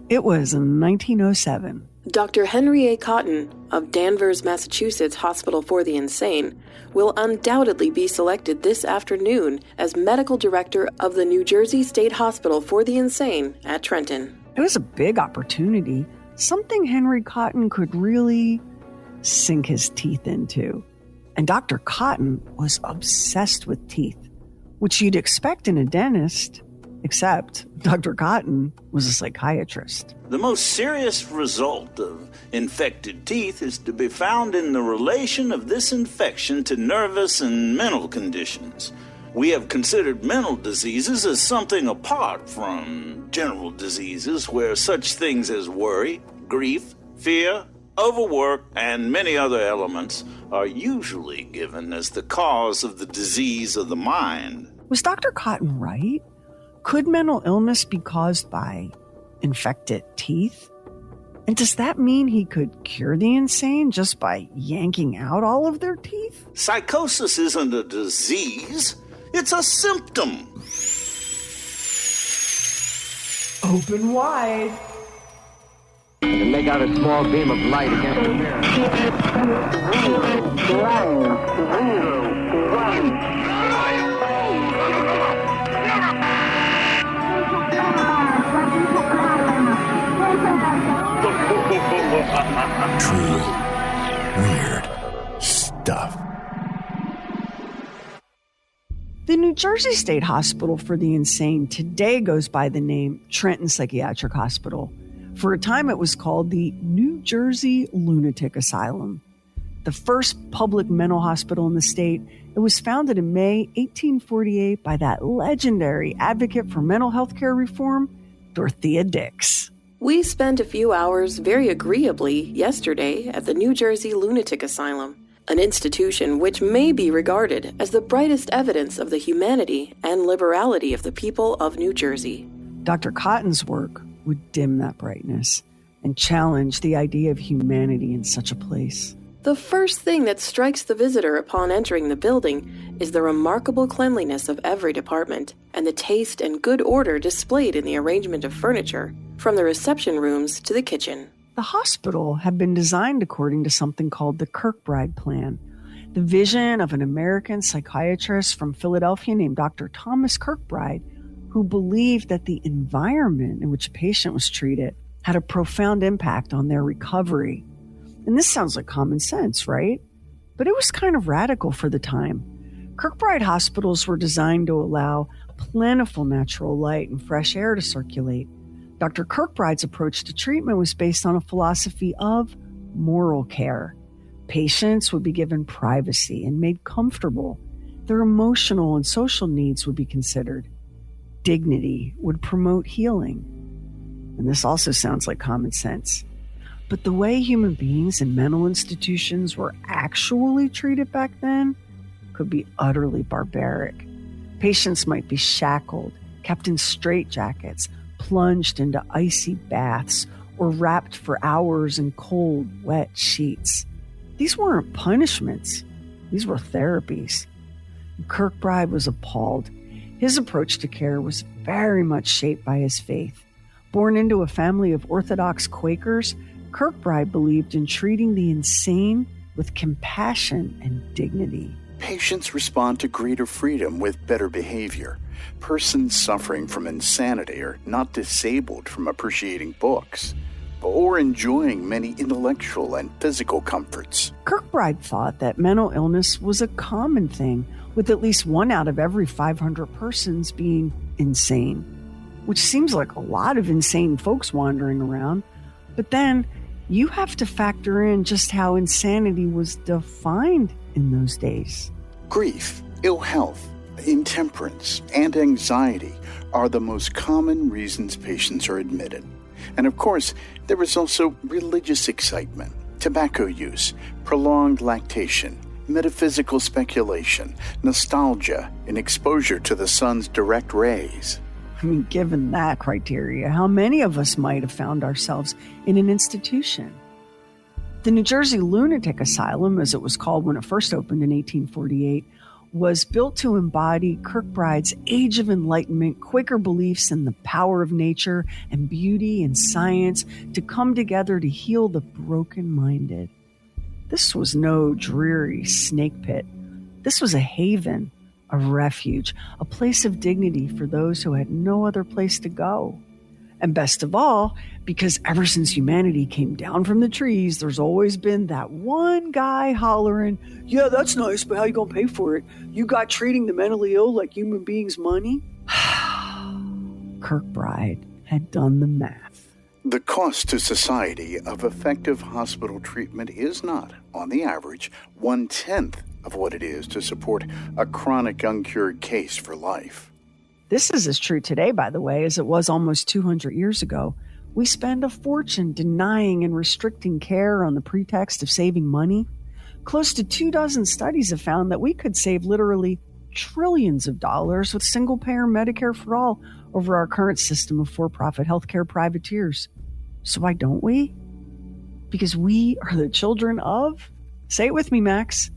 It was in 1907. Dr. Henry A. Cotton of Danvers, Massachusetts Hospital for the Insane will undoubtedly be selected this afternoon as medical director of the New Jersey State Hospital for the Insane at Trenton. It was a big opportunity, something Henry Cotton could really sink his teeth into. And Dr. Cotton was obsessed with teeth, which you'd expect in a dentist, except Dr. Cotton was a psychiatrist. The most serious result of infected teeth is to be found in the relation of this infection to nervous and mental conditions. We have considered mental diseases as something apart from general diseases where such things as worry, grief, fear, overwork, and many other elements are usually given as the cause of the disease of the mind. Was Dr. Cotton right? Could mental illness be caused by infected teeth? And does that mean he could cure the insane just by yanking out all of their teeth? Psychosis isn't a disease, it's a symptom. Open wide. And make out a small beam of light against the mirror. Truly weird stuff. The New Jersey State Hospital for the Insane today goes by the name Trenton Psychiatric Hospital. For a time, it was called the New Jersey Lunatic Asylum. The first public mental hospital in the state, it was founded in May 1848 by that legendary advocate for mental health care reform, Dorothea Dix. We spent a few hours very agreeably yesterday at the New Jersey Lunatic Asylum, an institution which may be regarded as the brightest evidence of the humanity and liberality of the people of New Jersey. Dr. Cotton's work would dim that brightness and challenge the idea of humanity in such a place. The first thing that strikes the visitor upon entering the building is the remarkable cleanliness of every department and the taste and good order displayed in the arrangement of furniture, from the reception rooms to the kitchen. The hospital had been designed according to something called the Kirkbride Plan, the vision of an American psychiatrist from Philadelphia named Dr. Thomas Kirkbride, who believed that the environment in which a patient was treated had a profound impact on their recovery. And this sounds like common sense, right? But it was kind of radical for the time. Kirkbride hospitals were designed to allow plentiful natural light and fresh air to circulate. Dr. Kirkbride's approach to treatment was based on a philosophy of moral care. Patients would be given privacy and made comfortable. Their emotional and social needs would be considered. Dignity would promote healing. And this also sounds like common sense. But the way human beings in mental institutions were actually treated back then could be utterly barbaric. Patients might be shackled, kept in straitjackets, plunged into icy baths, or wrapped for hours in cold, wet sheets. These weren't punishments. These were therapies. Kirkbride was appalled. His approach to care was very much shaped by his faith. Born into a family of Orthodox Quakers, Kirkbride believed in treating the insane with compassion and dignity. Patients respond to greater freedom with better behavior. Persons suffering from insanity are not disabled from appreciating books or enjoying many intellectual and physical comforts. Kirkbride thought that mental illness was a common thing, with at least 1 out of every 500 persons being insane, which seems like a lot of insane folks wandering around. But then you have to factor in just how insanity was defined in those days. Grief, ill health, intemperance, and anxiety are the most common reasons patients are admitted. And of course, there is also religious excitement, tobacco use, prolonged lactation, metaphysical speculation, nostalgia, and exposure to the sun's direct rays. I mean, given that criteria, how many of us might have found ourselves in an institution? The New Jersey Lunatic Asylum, as it was called when it first opened in 1848, was built to embody Kirkbride's Age of Enlightenment Quaker beliefs in the power of nature and beauty and science to come together to heal the broken-minded. This was no dreary snake pit. This was a haven, a refuge, a place of dignity for those who had no other place to go. And best of all, because ever since humanity came down from the trees, there's always been that one guy hollering, "Yeah, that's nice, but how you gonna pay for it? You got treating the mentally ill like human beings money?" Kirkbride had done the math. The cost to society of effective hospital treatment is not, on the average, 1/10 of what it is to support a chronic uncured case for life. This is as true today, by the way, as it was almost 200 years ago. We spend a fortune denying and restricting care on the pretext of saving money. Close to 24 studies have found that we could save literally trillions of dollars with single-payer Medicare for all over our current system of for-profit healthcare privateers. So why don't we? Because we are the children of, say it with me, Max,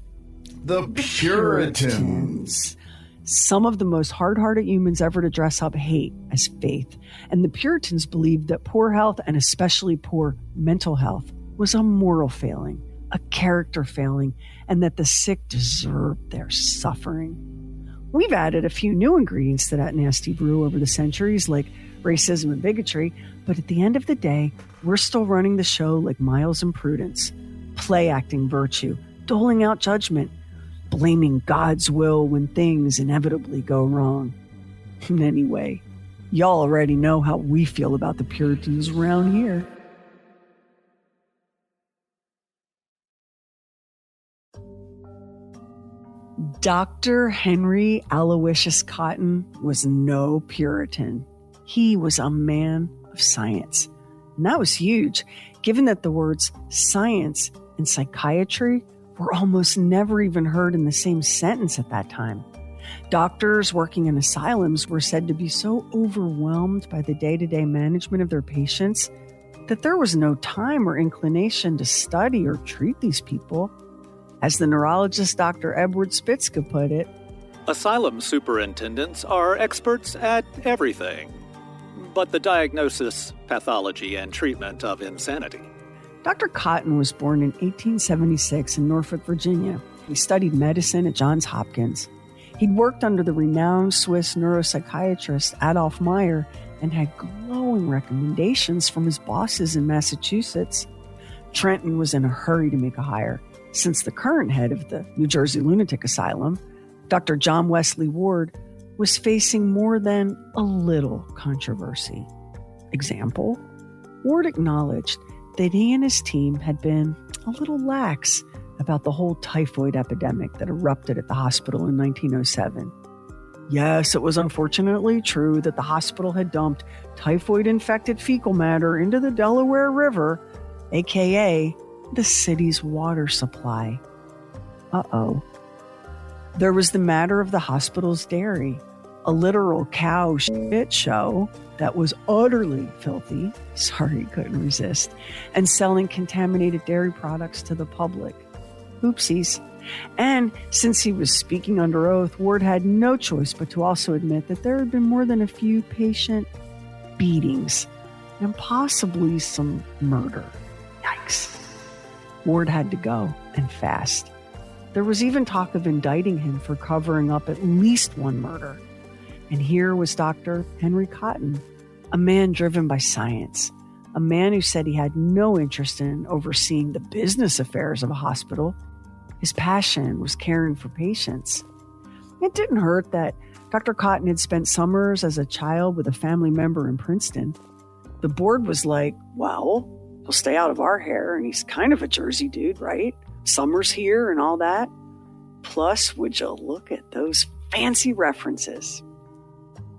The Puritans. Some of the most hard-hearted humans ever to dress up hate as faith. And the Puritans believed that poor health, and especially poor mental health, was a moral failing, a character failing, and that the sick deserved their suffering. We've added a few new ingredients to that nasty brew over the centuries, like racism and bigotry, but at the end of the day, we're still running the show like Miles and Prudence, play-acting virtue, doling out judgment, blaming God's will when things inevitably go wrong. And anyway, y'all already know how we feel about the Puritans around here. Dr. Henry Aloysius Cotton was no Puritan. He was a man of science. And that was huge, given that the words science and psychiatry were almost never even heard in the same sentence at that time. Doctors working in asylums were said to be so overwhelmed by the day-to-day management of their patients that there was no time or inclination to study or treat these people. As the neurologist Dr. Edward Spitzka put it, asylum superintendents are experts at everything, but the diagnosis, pathology, and treatment of insanity. Dr. Cotton was born in 1876 in Norfolk, Virginia. He studied medicine at Johns Hopkins. He'd worked under the renowned Swiss neuropsychiatrist Adolf Meyer and had glowing recommendations from his bosses in Massachusetts. Trenton was in a hurry to make a hire, since the current head of the New Jersey Lunatic Asylum, Dr. John Wesley Ward, was facing more than a little controversy. Example, Ward acknowledged that he and his team had been a little lax about the whole typhoid epidemic that erupted at the hospital in 1907. Yes, it was unfortunately true that the hospital had dumped typhoid-infected fecal matter into the Delaware River, aka the city's water supply. Uh-oh. There was the matter of the hospital's dairy, a literal cow shit show that was utterly filthy, sorry, couldn't resist, and selling contaminated dairy products to the public. Oopsies. And since he was speaking under oath, Ward had no choice but to also admit that there had been more than a few patient beatings and possibly some murder. Yikes. Ward had to go, and fast. There was even talk of indicting him for covering up at least one murder. And here was Dr. Henry Cotton, a man driven by science, a man who said he had no interest in overseeing the business affairs of a hospital. His passion was caring for patients. It didn't hurt that Dr. Cotton had spent summers as a child with a family member in Princeton. The board was like, well, he'll stay out of our hair, and he's kind of a Jersey dude, right? Summers here and all that. Plus, would you look at those fancy references?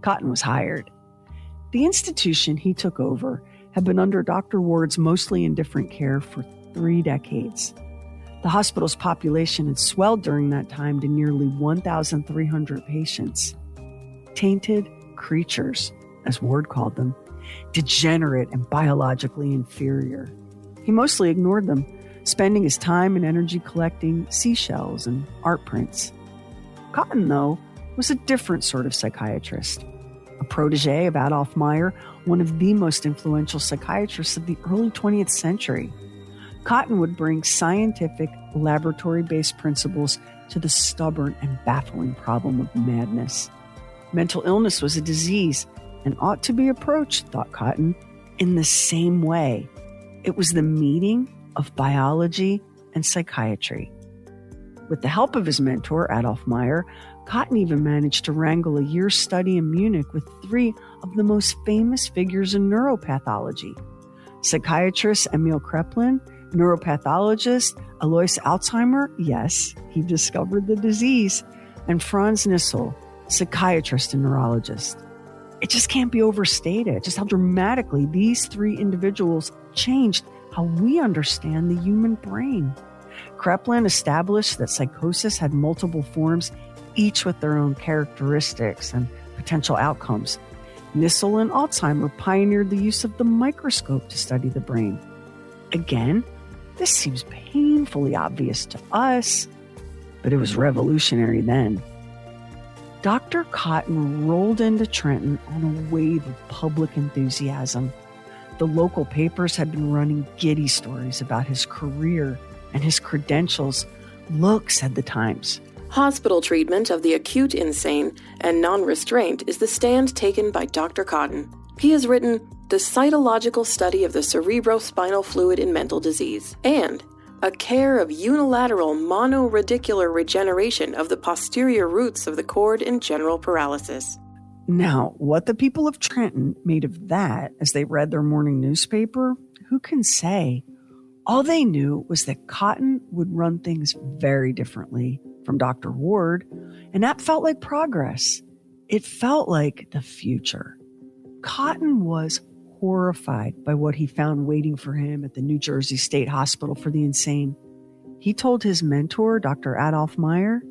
Cotton was hired. The institution he took over had been under Dr. Ward's mostly indifferent care for 3 decades. The hospital's population had swelled during that time to nearly 1,300 patients. Tainted creatures, as Ward called them, degenerate and biologically inferior. He mostly ignored them, spending his time and energy collecting seashells and art prints. Cotton, though, was a different sort of psychiatrist. A protege of Adolf Meyer, one of the most influential psychiatrists of the early 20th century. Cotton would bring scientific, laboratory-based principles to the stubborn and baffling problem of madness. Mental illness was a disease and ought to be approached, thought Cotton, in the same way. It was the meeting of biology and psychiatry. With the help of his mentor, Adolf Meyer, Cotton even managed to wrangle a year's study in Munich with 3 of the most famous figures in neuropathology: psychiatrist Emil Kraepelin, neuropathologist Alois Alzheimer, yes, he discovered the disease, and Franz Nissl, psychiatrist and neurologist. It just can't be overstated just how dramatically these 3 individuals changed how we understand the human brain. Kraepelin established that psychosis had multiple forms, each with their own characteristics and potential outcomes. Nissl and Alzheimer pioneered the use of the microscope to study the brain. Again, this seems painfully obvious to us, but it was revolutionary then. Dr. Cotton rolled into Trenton on a wave of public enthusiasm. The local papers had been running giddy stories about his career and his credentials. Look, said the Times. Hospital treatment of the acute insane and non-restraint is the stand taken by Dr. Cotton. He has written The Cytological Study of the Cerebrospinal Fluid in Mental Disease and A Care of Unilateral Monoradicular Regeneration of the Posterior Roots of the Cord in General Paralysis. Now, what the people of Trenton made of that as they read their morning newspaper, who can say? All they knew was that Cotton would run things very differently from Dr. Ward, and that felt like progress. It felt like the future. Cotton was horrified by what he found waiting for him at the New Jersey State Hospital for the Insane. He told his mentor, Dr. Adolf Meyer,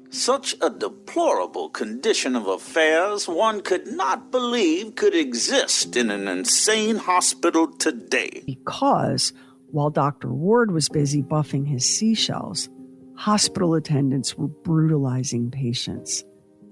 "Such a deplorable condition of affairs one could not believe could exist in an insane hospital today." Because while Dr. Ward was busy buffing his seashells, hospital attendants were brutalizing patients.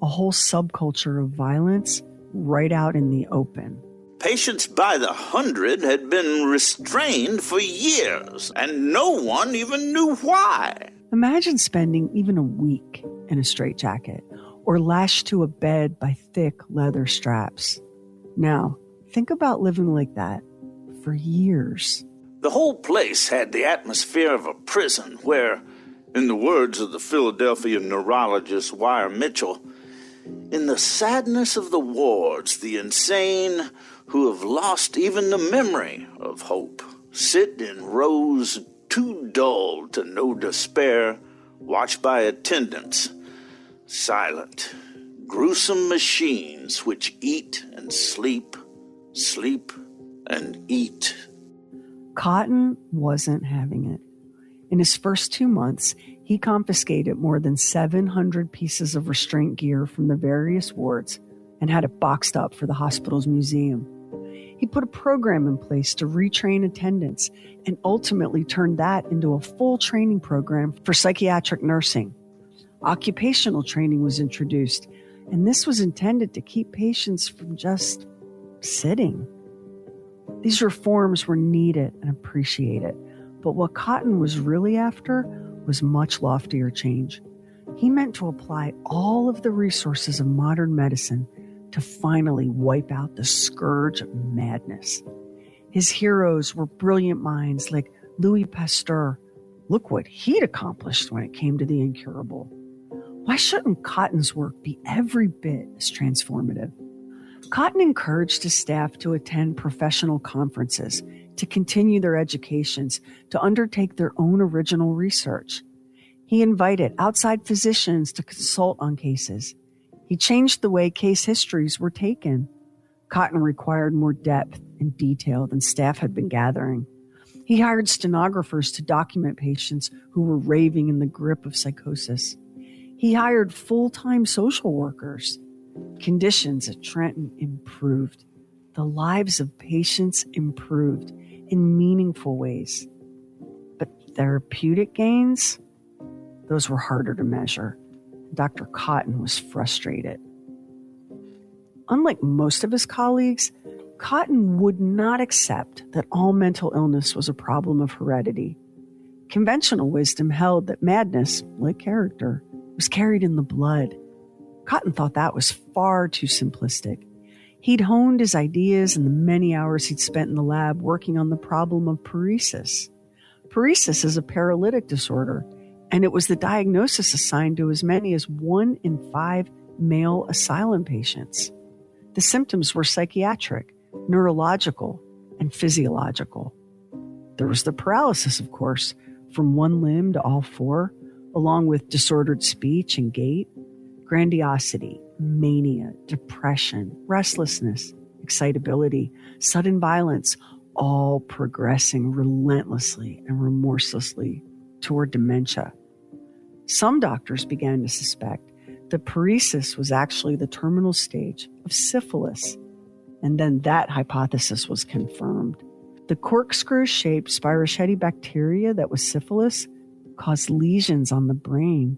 A whole subculture of violence right out in the open. Patients by the 100 had been restrained for years, and no one even knew why. Imagine spending even a week in a straitjacket or lashed to a bed by thick leather straps. Now, think about living like that for years. The whole place had the atmosphere of a prison where, in the words of the Philadelphia neurologist Wire Mitchell, in the sadness of the wards, the insane who have lost even the memory of hope sit in rows too dull to know despair, watched by attendants, silent, gruesome machines which eat and sleep, sleep and eat. Cotton wasn't having it. In his first 2 months, he confiscated more than 700 pieces of restraint gear from the various wards and had it boxed up for the hospital's museum. He put a program in place to retrain attendants and ultimately turned that into a full training program for psychiatric nursing. Occupational training was introduced, and this was intended to keep patients from just sitting. These reforms were needed and appreciated, but what Cotton was really after was much loftier change. He meant to apply all of the resources of modern medicine to finally wipe out the scourge of madness. His heroes were brilliant minds like Louis Pasteur. Look what he'd accomplished when it came to the incurable. Why shouldn't Cotton's work be every bit as transformative? Cotton encouraged his staff to attend professional conferences, to continue their educations, to undertake their own original research. He invited outside physicians to consult on cases. He changed the way case histories were taken. Cotton required more depth and detail than staff had been gathering. He hired stenographers to document patients who were raving in the grip of psychosis. He hired full-time social workers. Conditions at Trenton improved. The lives of patients improved in meaningful ways. But therapeutic gains, those were harder to measure. Dr. Cotton was frustrated. Unlike most of his colleagues, Cotton would not accept that all mental illness was a problem of heredity. Conventional wisdom held that madness, like character, was carried in the blood. Cotton thought that was far too simplistic. He'd honed his ideas in the many hours he'd spent in the lab working on the problem of paresis. Paresis is a paralytic disorder, and it was the diagnosis assigned to as many as 1 in 5 male asylum patients. The symptoms were psychiatric, neurological, and physiological. There was the paralysis, of course, from one limb to all 4, along with disordered speech and gait, grandiosity, mania, depression, restlessness, excitability, sudden violence, all progressing relentlessly and remorselessly toward dementia. Some doctors began to suspect that paresis was actually the terminal stage of syphilis, and then that hypothesis was confirmed. The corkscrew-shaped spirochetes bacteria that was syphilis caused lesions on the brain,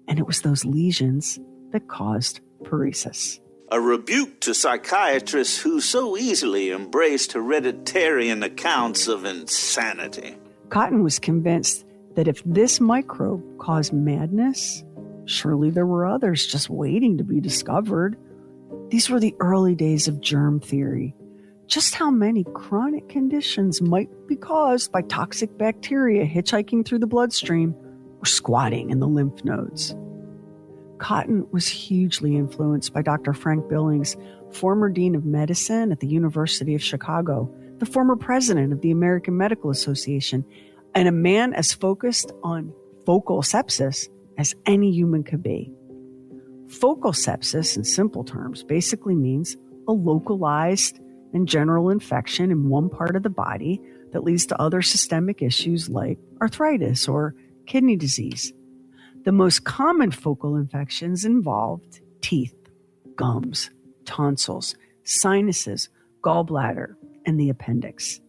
and it was those lesions that caused paresis. A rebuke to psychiatrists who so easily embraced hereditarian accounts of insanity. Cotton was convinced that if this microbe caused madness, surely there were others just waiting to be discovered. These were the early days of germ theory. Just how many chronic conditions might be caused by toxic bacteria hitchhiking through the bloodstream or squatting in the lymph nodes. Cotton was hugely influenced by Dr. Frank Billings, former dean of medicine at the University of Chicago, the former president of the American Medical Association, and a man as focused on focal sepsis as any human could be. Focal sepsis, in simple terms, basically means a localized and general infection in one part of the body that leads to other systemic issues like arthritis or kidney disease. The most common focal infections involved teeth, gums, tonsils, sinuses, gallbladder, and the appendix.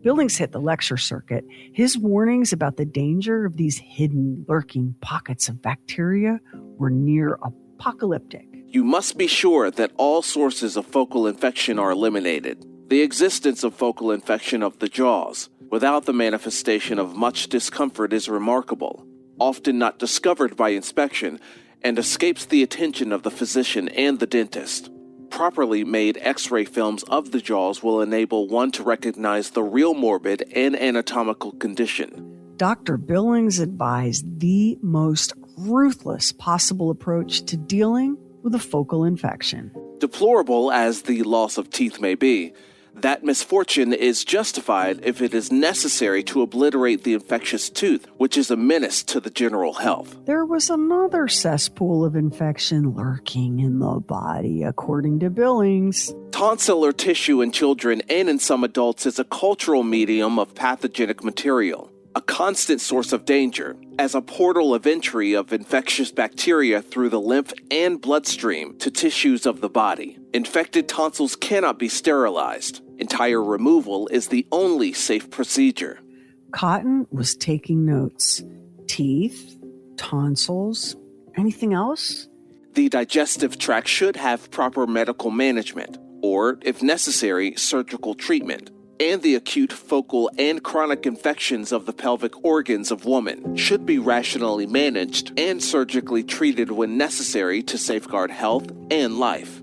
Billings hit the lecture circuit. His warnings about the danger of these hidden, lurking pockets of bacteria were near apocalyptic. You must be sure that all sources of focal infection are eliminated. The existence of focal infection of the jaws, without the manifestation of much discomfort, is remarkable, often not discovered by inspection, and escapes the attention of the physician and the dentist. Properly made X-ray films of the jaws will enable one to recognize the real morbid and anatomical condition. Dr. Billings advised the most ruthless possible approach to dealing with a focal infection. Deplorable as the loss of teeth may be, that misfortune is justified if it is necessary to obliterate the infectious tooth, which is a menace to the general health. There was another cesspool of infection lurking in the body, according to Billings. Tonsillar tissue in children and in some adults is a cultural medium of pathogenic material, a constant source of danger, as a portal of entry of infectious bacteria through the lymph and bloodstream to tissues of the body. Infected tonsils cannot be sterilized. Entire removal is the only safe procedure. Cotton was taking notes. Teeth, tonsils, anything else? The digestive tract should have proper medical management, or, if necessary, surgical treatment. And the acute focal and chronic infections of the pelvic organs of women should be rationally managed and surgically treated when necessary to safeguard health and life.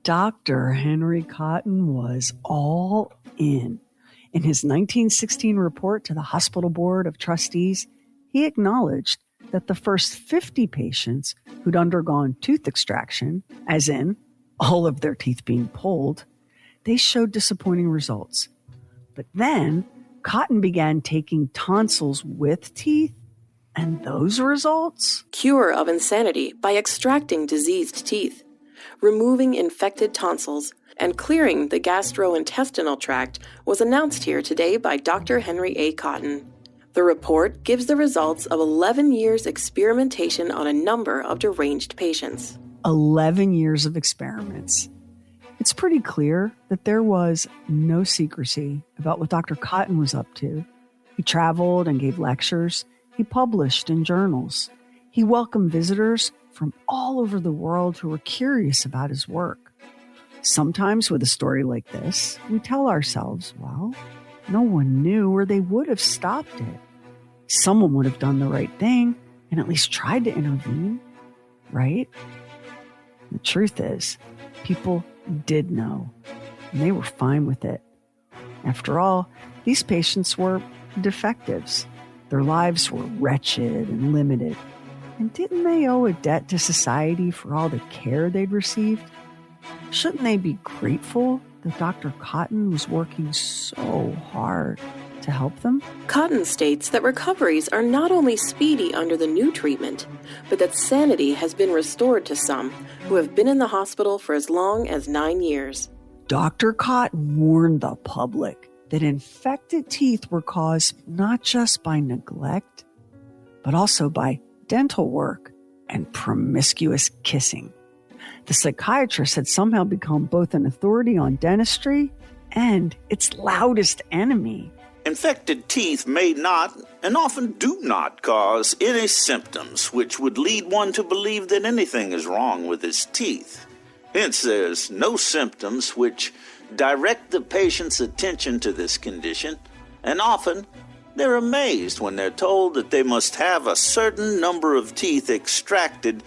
Dr. Henry Cotton was all in. In his 1916 report to the Hospital Board of Trustees, he acknowledged that the first 50 patients who'd undergone tooth extraction, as in all of their teeth being pulled, they showed disappointing results. But then Cotton began taking tonsils with teeth, and those results? Cure of insanity by extracting diseased teeth, removing infected tonsils, and clearing the gastrointestinal tract was announced here today by Dr. Henry A. Cotton. The report gives the results of 11 years experimentation on a number of deranged patients. 11 years of experiments. It's pretty clear that there was no secrecy about what Dr. Cotton was up to. He traveled and gave lectures. He published in journals. He welcomed visitors from all over the world who were curious about his work. Sometimes with a story like this, we tell ourselves, well, no one knew or they would have stopped it. Someone would have done the right thing and at least tried to intervene, right? The truth is, people did know, and they were fine with it. After all, these patients were defectives. Their lives were wretched and limited. And didn't they owe a debt to society for all the care they'd received? Shouldn't they be grateful that Dr. Cotton was working so hard to help them? Cotton states that recoveries are not only speedy under the new treatment, but that sanity has been restored to some who have been in the hospital for as long as 9 years. Dr. Cotton warned the public that infected teeth were caused not just by neglect, but also by dental work and promiscuous kissing. The psychiatrist had somehow become both an authority on dentistry and its loudest enemy. Infected teeth may not, and often do not, cause any symptoms which would lead one to believe that anything is wrong with his teeth. Hence, there's no symptoms which direct the patient's attention to this condition, and often they're amazed when they're told that they must have a certain number of teeth extracted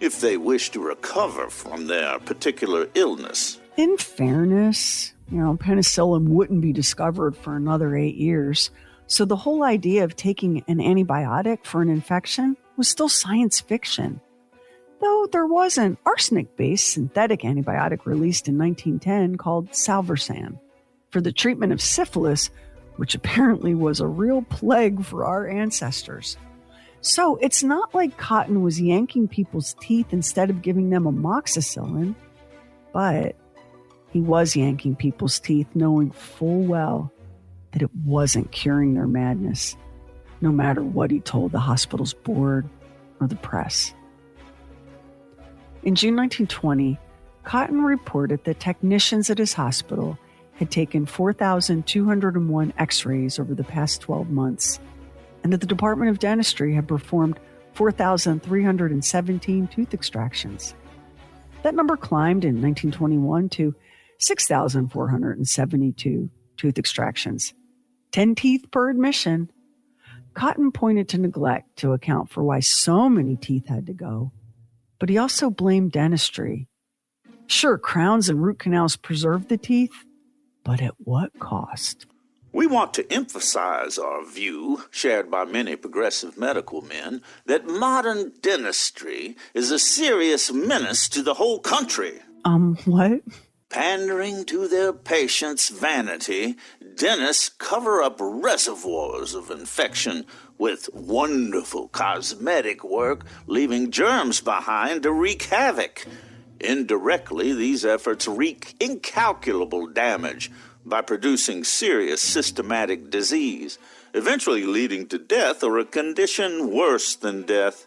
if they wish to recover from their particular illness. In fairness, penicillin wouldn't be discovered for another 8 years, so the whole idea of taking an antibiotic for an infection was still science fiction. Though there was an arsenic-based synthetic antibiotic released in 1910 called Salvarsan for the treatment of syphilis, which apparently was a real plague for our ancestors. So it's not like Cotton was yanking people's teeth instead of giving them amoxicillin, but he was yanking people's teeth knowing full well that it wasn't curing their madness, no matter what he told the hospital's board or the press. In June 1920, Cotton reported that technicians at his hospital had taken 4,201 x-rays over the past 12 months, and that the Department of Dentistry had performed 4,317 tooth extractions. That number climbed in 1921 to 6,472 tooth extractions, 10 teeth per admission. Cotton pointed to neglect to account for why so many teeth had to go, but he also blamed dentistry. Sure, crowns and root canals preserved the teeth, but at what cost? We want to emphasize our view, shared by many progressive medical men, that modern dentistry is a serious menace to the whole country. What? Pandering to their patients' vanity, dentists cover up reservoirs of infection with wonderful cosmetic work, leaving germs behind to wreak havoc. Indirectly, these efforts wreak incalculable damage by producing serious systematic disease, eventually leading to death or a condition worse than death,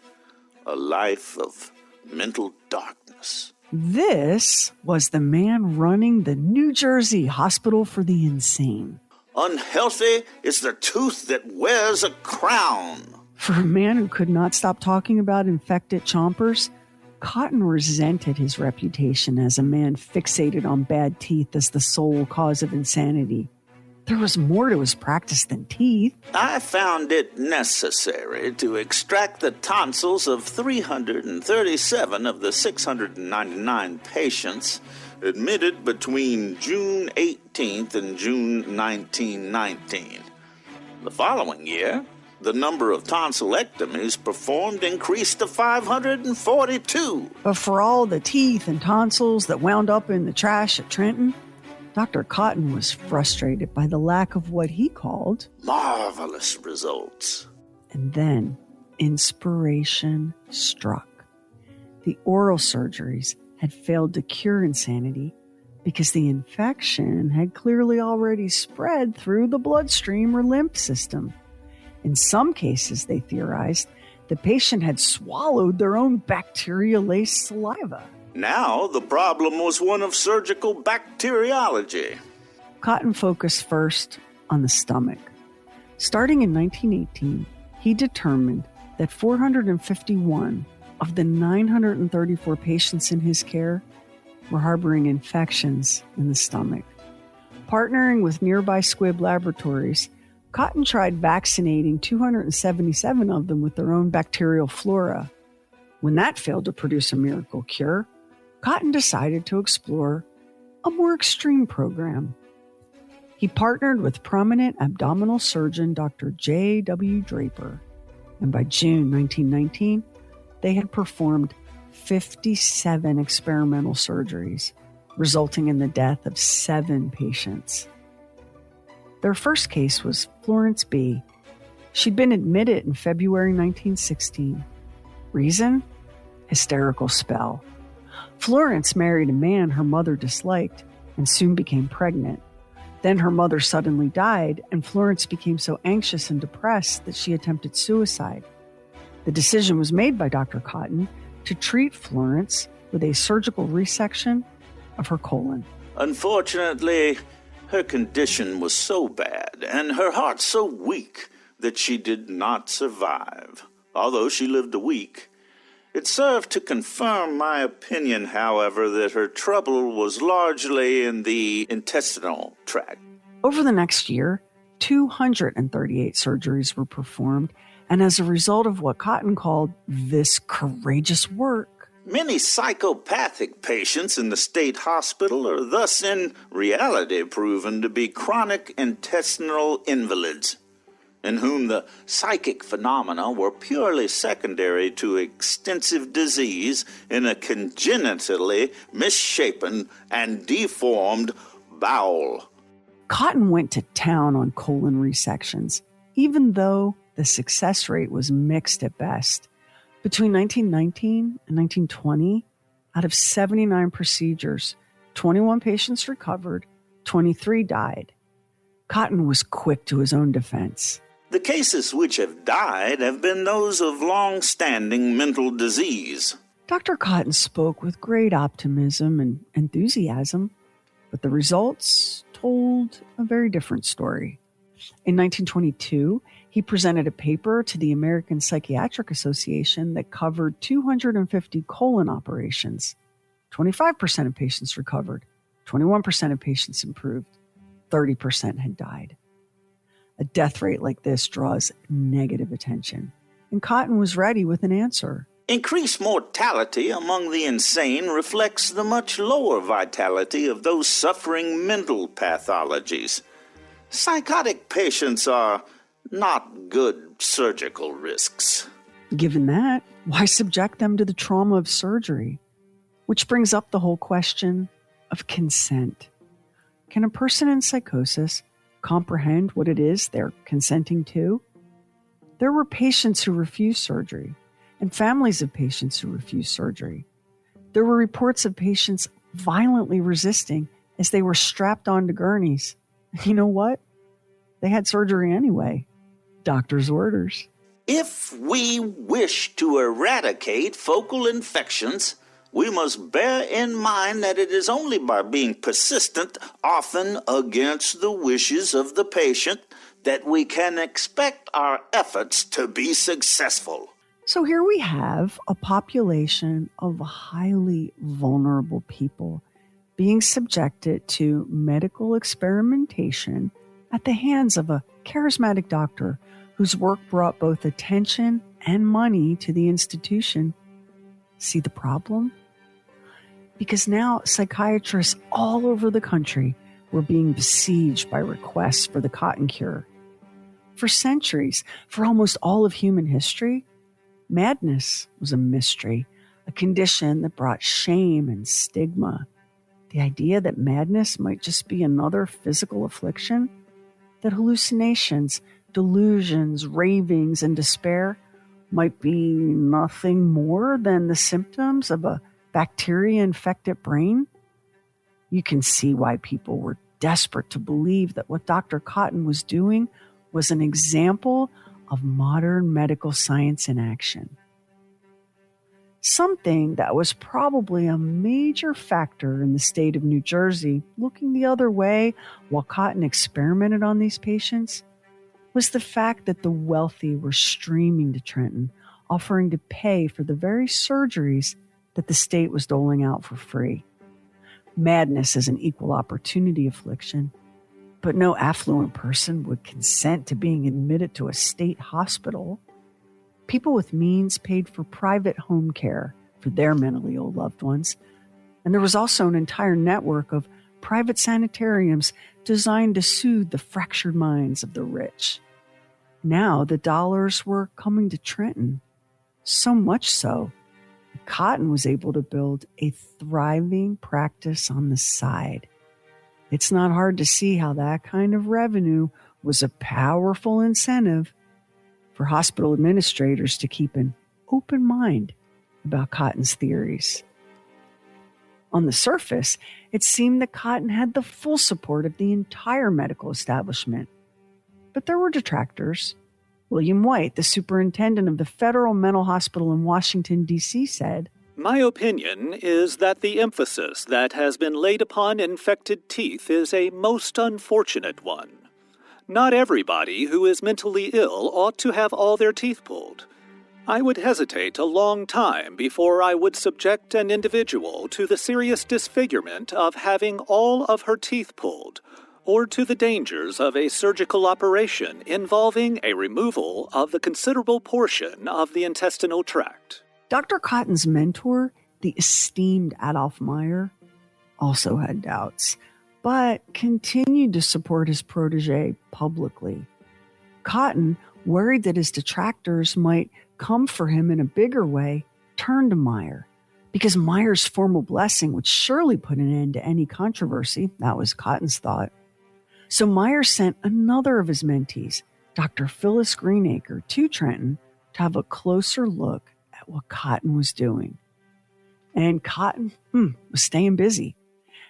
a life of mental darkness. This was the man running the New Jersey Hospital for the Insane. Unhealthy is the tooth that wears a crown. For a man who could not stop talking about infected chompers, Cotton resented his reputation as a man fixated on bad teeth as the sole cause of insanity. There was more to his practice than teeth. I found it necessary to extract the tonsils of 337 of the 699 patients admitted between June 18th and June 1919. The following year, the number of tonsillectomies performed increased to 542. But for all the teeth and tonsils that wound up in the trash at Trenton, Dr. Cotton was frustrated by the lack of what he called marvelous results. And then inspiration struck. The oral surgeries had failed to cure insanity because the infection had clearly already spread through the bloodstream or lymph system. In some cases, they theorized, the patient had swallowed their own bacteria-laced saliva. Now the problem was one of surgical bacteriology. Cotton focused first on the stomach. Starting in 1918, he determined that 451 of the 934 patients in his care were harboring infections in the stomach. Partnering with nearby Squibb laboratories, Cotton tried vaccinating 277 of them with their own bacterial flora. When that failed to produce a miracle cure, Cotton decided to explore a more extreme program. He partnered with prominent abdominal surgeon Dr. J.W. Draper, and by June 1919, they had performed 57 experimental surgeries, resulting in the death of 7 patients. Their first case was Florence B. She'd been admitted in February 1916. Reason? Hysterical spell. Florence married a man her mother disliked and soon became pregnant. Then her mother suddenly died, and Florence became so anxious and depressed that she attempted suicide. The decision was made by Dr. Cotton to treat Florence with a surgical resection of her colon. Unfortunately, her condition was so bad and her heart so weak that she did not survive. Although she lived a week, it served to confirm my opinion, however, that her trouble was largely in the intestinal tract. Over the next year, 238 surgeries were performed, and as a result of what Cotton called this courageous work, many psychopathic patients in the state hospital are thus in reality proven to be chronic intestinal invalids, in whom the psychic phenomena were purely secondary to extensive disease in a congenitally misshapen and deformed bowel. Cotton went to town on colon resections, even though the success rate was mixed at best. Between 1919 and 1920, out of 79 procedures, 21 patients recovered, 23 died. Cotton was quick to his own defense. The cases which have died have been those of long-standing mental disease. Dr. Cotton spoke with great optimism and enthusiasm, but the results told a very different story. In 1922, he presented a paper to the American Psychiatric Association that covered 250 colon operations. 25% of patients recovered, 21% of patients improved, 30% had died. A death rate like this draws negative attention, and Cotton was ready with an answer. Increased mortality among the insane reflects the much lower vitality of those suffering mental pathologies. Psychotic patients are not good surgical risks. Given that, why subject them to the trauma of surgery? Which brings up the whole question of consent. Can a person in psychosis comprehend what it is they're consenting to? There were patients who refused surgery and families of patients who refused surgery. There were reports of patients violently resisting as they were strapped onto gurneys. You know what? They had surgery anyway. Doctor's orders. If we wish to eradicate focal infections, we must bear in mind that it is only by being persistent, often against the wishes of the patient, that we can expect our efforts to be successful. So here we have a population of highly vulnerable people being subjected to medical experimentation at the hands of a charismatic doctor whose work brought both attention and money to the institution. See the problem? Because now psychiatrists all over the country were being besieged by requests for the Cotton cure. For centuries, for almost all of human history, madness was a mystery, a condition that brought shame and stigma. The idea that madness might just be another physical affliction, that hallucinations, delusions, ravings, and despair might be nothing more than the symptoms of a bacteria-infected brain. You can see why people were desperate to believe that what Dr. Cotton was doing was an example of modern medical science in action. Something that was probably a major factor in the state of New Jersey looking the other way while Cotton experimented on these patients was the fact that the wealthy were streaming to Trenton, offering to pay for the very surgeries that the state was doling out for free. Madness is an equal opportunity affliction, but no affluent person would consent to being admitted to a state hospital. People with means paid for private home care for their mentally ill loved ones, and there was also an entire network of private sanitariums designed to soothe the fractured minds of the rich. Now the dollars were coming to Trenton, so much so that Cotton was able to build a thriving practice on the side. It's not hard to see how that kind of revenue was a powerful incentive for hospital administrators to keep an open mind about Cotton's theories. On the surface, it seemed that Cotton had the full support of the entire medical establishment. But there were detractors. William White, the superintendent of the Federal Mental Hospital in Washington, D.C., said, "My opinion is that the emphasis that has been laid upon infected teeth is a most unfortunate one. Not everybody who is mentally ill ought to have all their teeth pulled. I would hesitate a long time before I would subject an individual to the serious disfigurement of having all of her teeth pulled, or to the dangers of a surgical operation involving a removal of the considerable portion of the intestinal tract." Dr. Cotton's mentor, the esteemed Adolph Meyer, also had doubts, but continued to support his protege publicly. Cotton, worried that his detractors might come for him in a bigger way, turned to Meyer, because Meyer's formal blessing would surely put an end to any controversy. That was Cotton's thought. So Meyer sent another of his mentees, Dr. Phyllis Greenacre, to Trenton to have a closer look at what Cotton was doing. And Cotton was staying busy.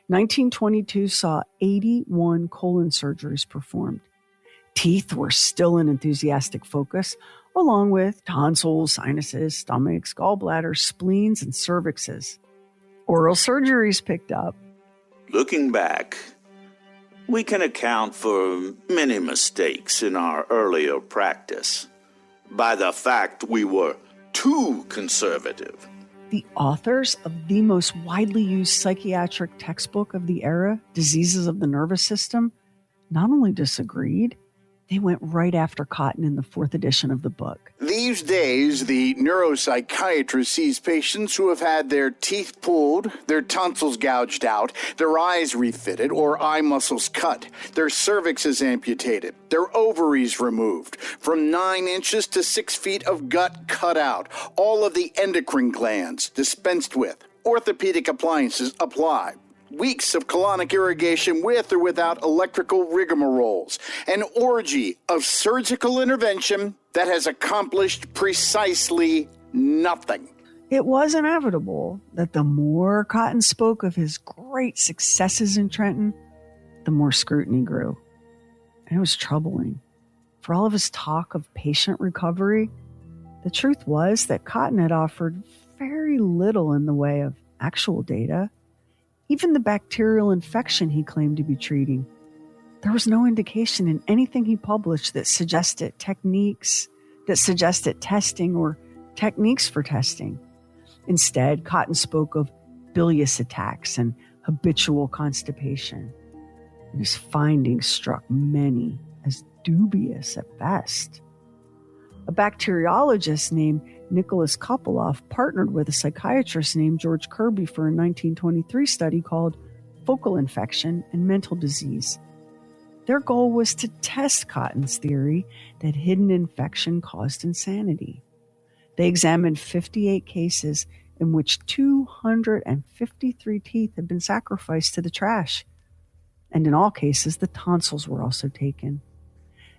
1922 saw 81 colon surgeries performed. Teeth were still an enthusiastic focus, along with tonsils, sinuses, stomachs, gallbladders, spleens, and cervixes. Oral surgeries picked up. Looking back, we can account for many mistakes in our earlier practice by the fact we were too conservative. The authors of the most widely used psychiatric textbook of the era, Diseases of the Nervous System, not only disagreed, they went right after Cotton in the 4th edition of the book. These days, the neuropsychiatrist sees patients who have had their teeth pulled, their tonsils gouged out, their eyes refitted or eye muscles cut, their cervixes amputated, their ovaries removed, from 9 inches to 6 feet of gut cut out, all of the endocrine glands dispensed with, orthopedic appliances applied. Weeks of colonic irrigation with or without electrical rigmaroles. An orgy of surgical intervention that has accomplished precisely nothing. It was inevitable that the more Cotton spoke of his great successes in Trenton, the more scrutiny grew. And it was troubling. For all of his talk of patient recovery, the truth was that Cotton had offered very little in the way of actual data. Even the bacterial infection he claimed to be treating, there was no indication in anything he published that suggested testing or techniques for testing. Instead, Cotton spoke of bilious attacks and habitual constipation. And his findings struck many as dubious at best. A bacteriologist named Nicholas Kopoloff partnered with a psychiatrist named George Kirby for a 1923 study called Focal Infection and Mental Disease. Their goal was to test Cotton's theory that hidden infection caused insanity. They examined 58 cases in which 253 teeth had been sacrificed to the trash. And in all cases, the tonsils were also taken.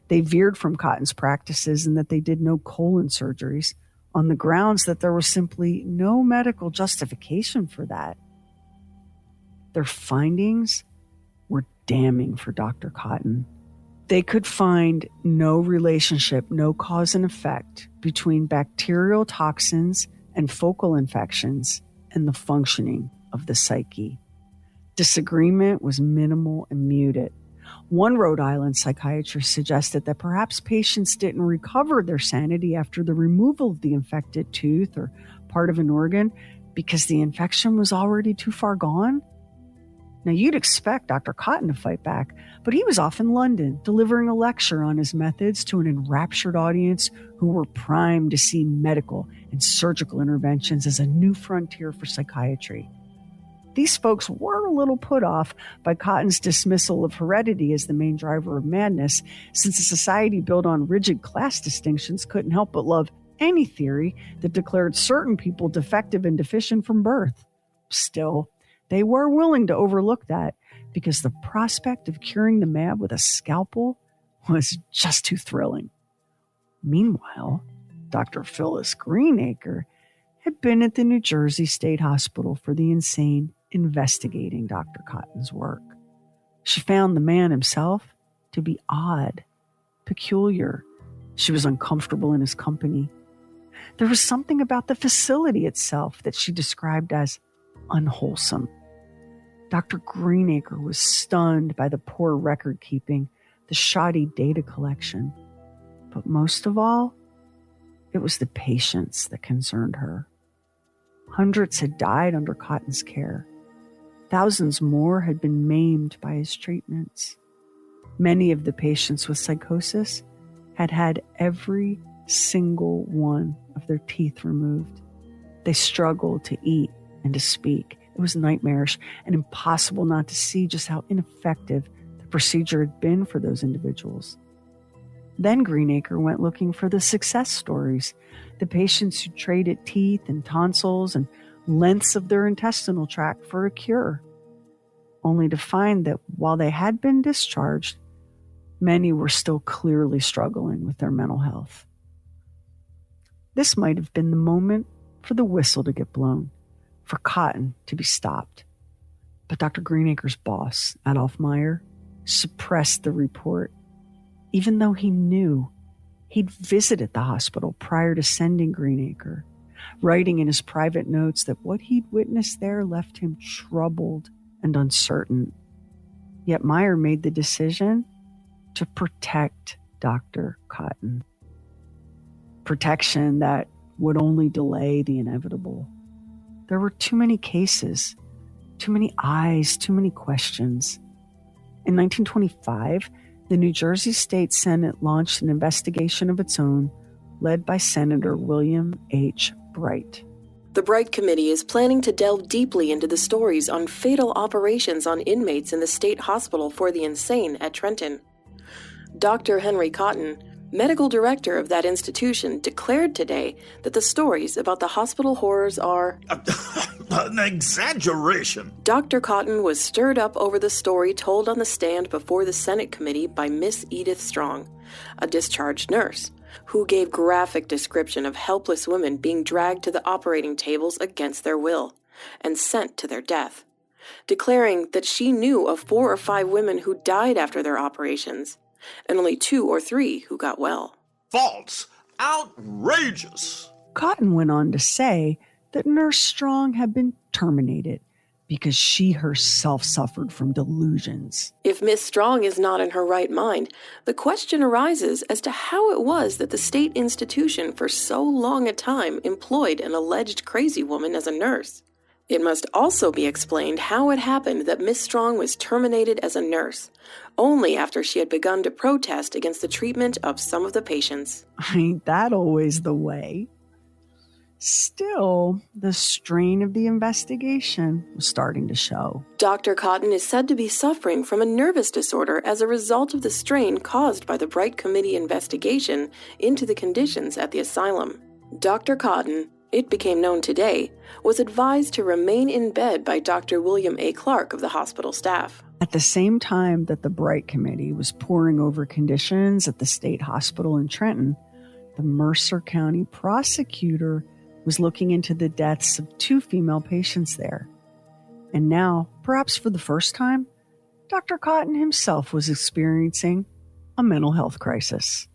They veered from Cotton's practices in that they did no colon surgeries on the grounds that there was simply no medical justification for that. Their findings were damning for Dr. Cotton. They could find no relationship, no cause and effect between bacterial toxins and focal infections and the functioning of the psyche. Disagreement was minimal and muted. One Rhode Island psychiatrist suggested that perhaps patients didn't recover their sanity after the removal of the infected tooth or part of an organ because the infection was already too far gone. Now, you'd expect Dr. Cotton to fight back, but he was off in London delivering a lecture on his methods to an enraptured audience who were primed to see medical and surgical interventions as a new frontier for psychiatry. These folks were a little put off by Cotton's dismissal of heredity as the main driver of madness, since a society built on rigid class distinctions couldn't help but love any theory that declared certain people defective and deficient from birth. Still, they were willing to overlook that because the prospect of curing the mad with a scalpel was just too thrilling. Meanwhile, Dr. Phyllis Greenacre had been at the New Jersey State Hospital for the Insane investigating Dr. Cotton's work. She found the man himself to be odd, peculiar. She was uncomfortable in his company. There was something about the facility itself that she described as unwholesome. Dr. Greenacre was stunned by the poor record keeping, the shoddy data collection. But most of all, it was the patients that concerned her. Hundreds had died under Cotton's care. Thousands more had been maimed by his treatments. Many of the patients with psychosis had had every single one of their teeth removed. They struggled to eat and to speak. It was nightmarish and impossible not to see just how ineffective the procedure had been for those individuals. Then Greenacre went looking for the success stories, the patients who traded teeth and tonsils and lengths of their intestinal tract for a cure, only to find that while they had been discharged, many were still clearly struggling with their mental health. This might have been the moment for the whistle to get blown, for Cotton to be stopped. But Dr. Greenacre's boss, Adolph Meyer, suppressed the report, even though he knew he'd visited the hospital prior to sending Greenacre, writing in his private notes that what he'd witnessed there left him troubled and uncertain. Yet Meyer made the decision to protect Dr. Cotton. Protection that would only delay the inevitable. There were too many cases, too many eyes, too many questions. In 1925, the New Jersey State Senate launched an investigation of its own, led by Senator William H. Bright. The Bright Committee is planning to delve deeply into the stories on fatal operations on inmates in the State Hospital for the Insane at Trenton. Dr. Henry Cotton, medical director of that institution, declared today that the stories about the hospital horrors are an exaggeration. Dr. Cotton was stirred up over the story told on the stand before the Senate committee by Miss Edith Strong, a discharged nurse, who gave graphic description of helpless women being dragged to the operating tables against their will and sent to their death, declaring that she knew of 4 or 5 women who died after their operations, and only 2 or 3 who got well. False! Outrageous! Cotton went on to say that Nurse Strong had been terminated because she herself suffered from delusions. If Miss Strong is not in her right mind, the question arises as to how it was that the state institution for so long a time employed an alleged crazy woman as a nurse. It must also be explained how it happened that Miss Strong was terminated as a nurse, only after she had begun to protest against the treatment of some of the patients. Ain't that always the way? Still, the strain of the investigation was starting to show. Dr. Cotton is said to be suffering from a nervous disorder as a result of the strain caused by the Bright Committee investigation into the conditions at the asylum. Dr. Cotton, it became known today, was advised to remain in bed by Dr. William A. Clark of the hospital staff. At the same time that the Bright Committee was poring over conditions at the state hospital in Trenton, the Mercer County prosecutor was looking into the deaths of 2 female patients there. And now, perhaps for the first time, Dr. Cotton himself was experiencing a mental health crisis.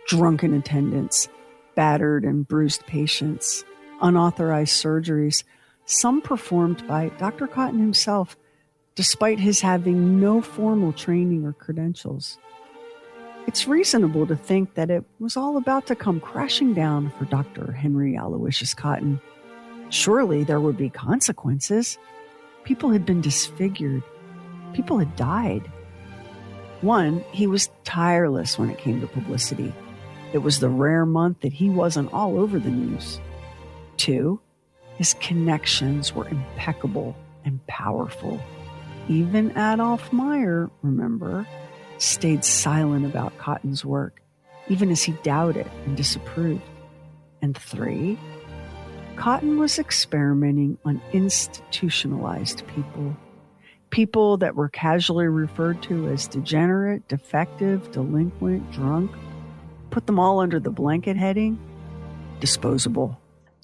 Drunken attendants, battered and bruised patients, unauthorized surgeries, some performed by Dr. Cotton himself, despite his having no formal training or credentials. It's reasonable to think that it was all about to come crashing down for Dr. Henry Aloysius Cotton. Surely there would be consequences. People had been disfigured. People had died. One, he was tireless when it came to publicity. It was the rare month that he wasn't all over the news. Two, his connections were impeccable and powerful. Even Adolf Meyer, remember, stayed silent about Cotton's work, even as he doubted and disapproved. And three, Cotton was experimenting on institutionalized people. People that were casually referred to as degenerate, defective, delinquent, drunk. Put them all under the blanket heading, disposable.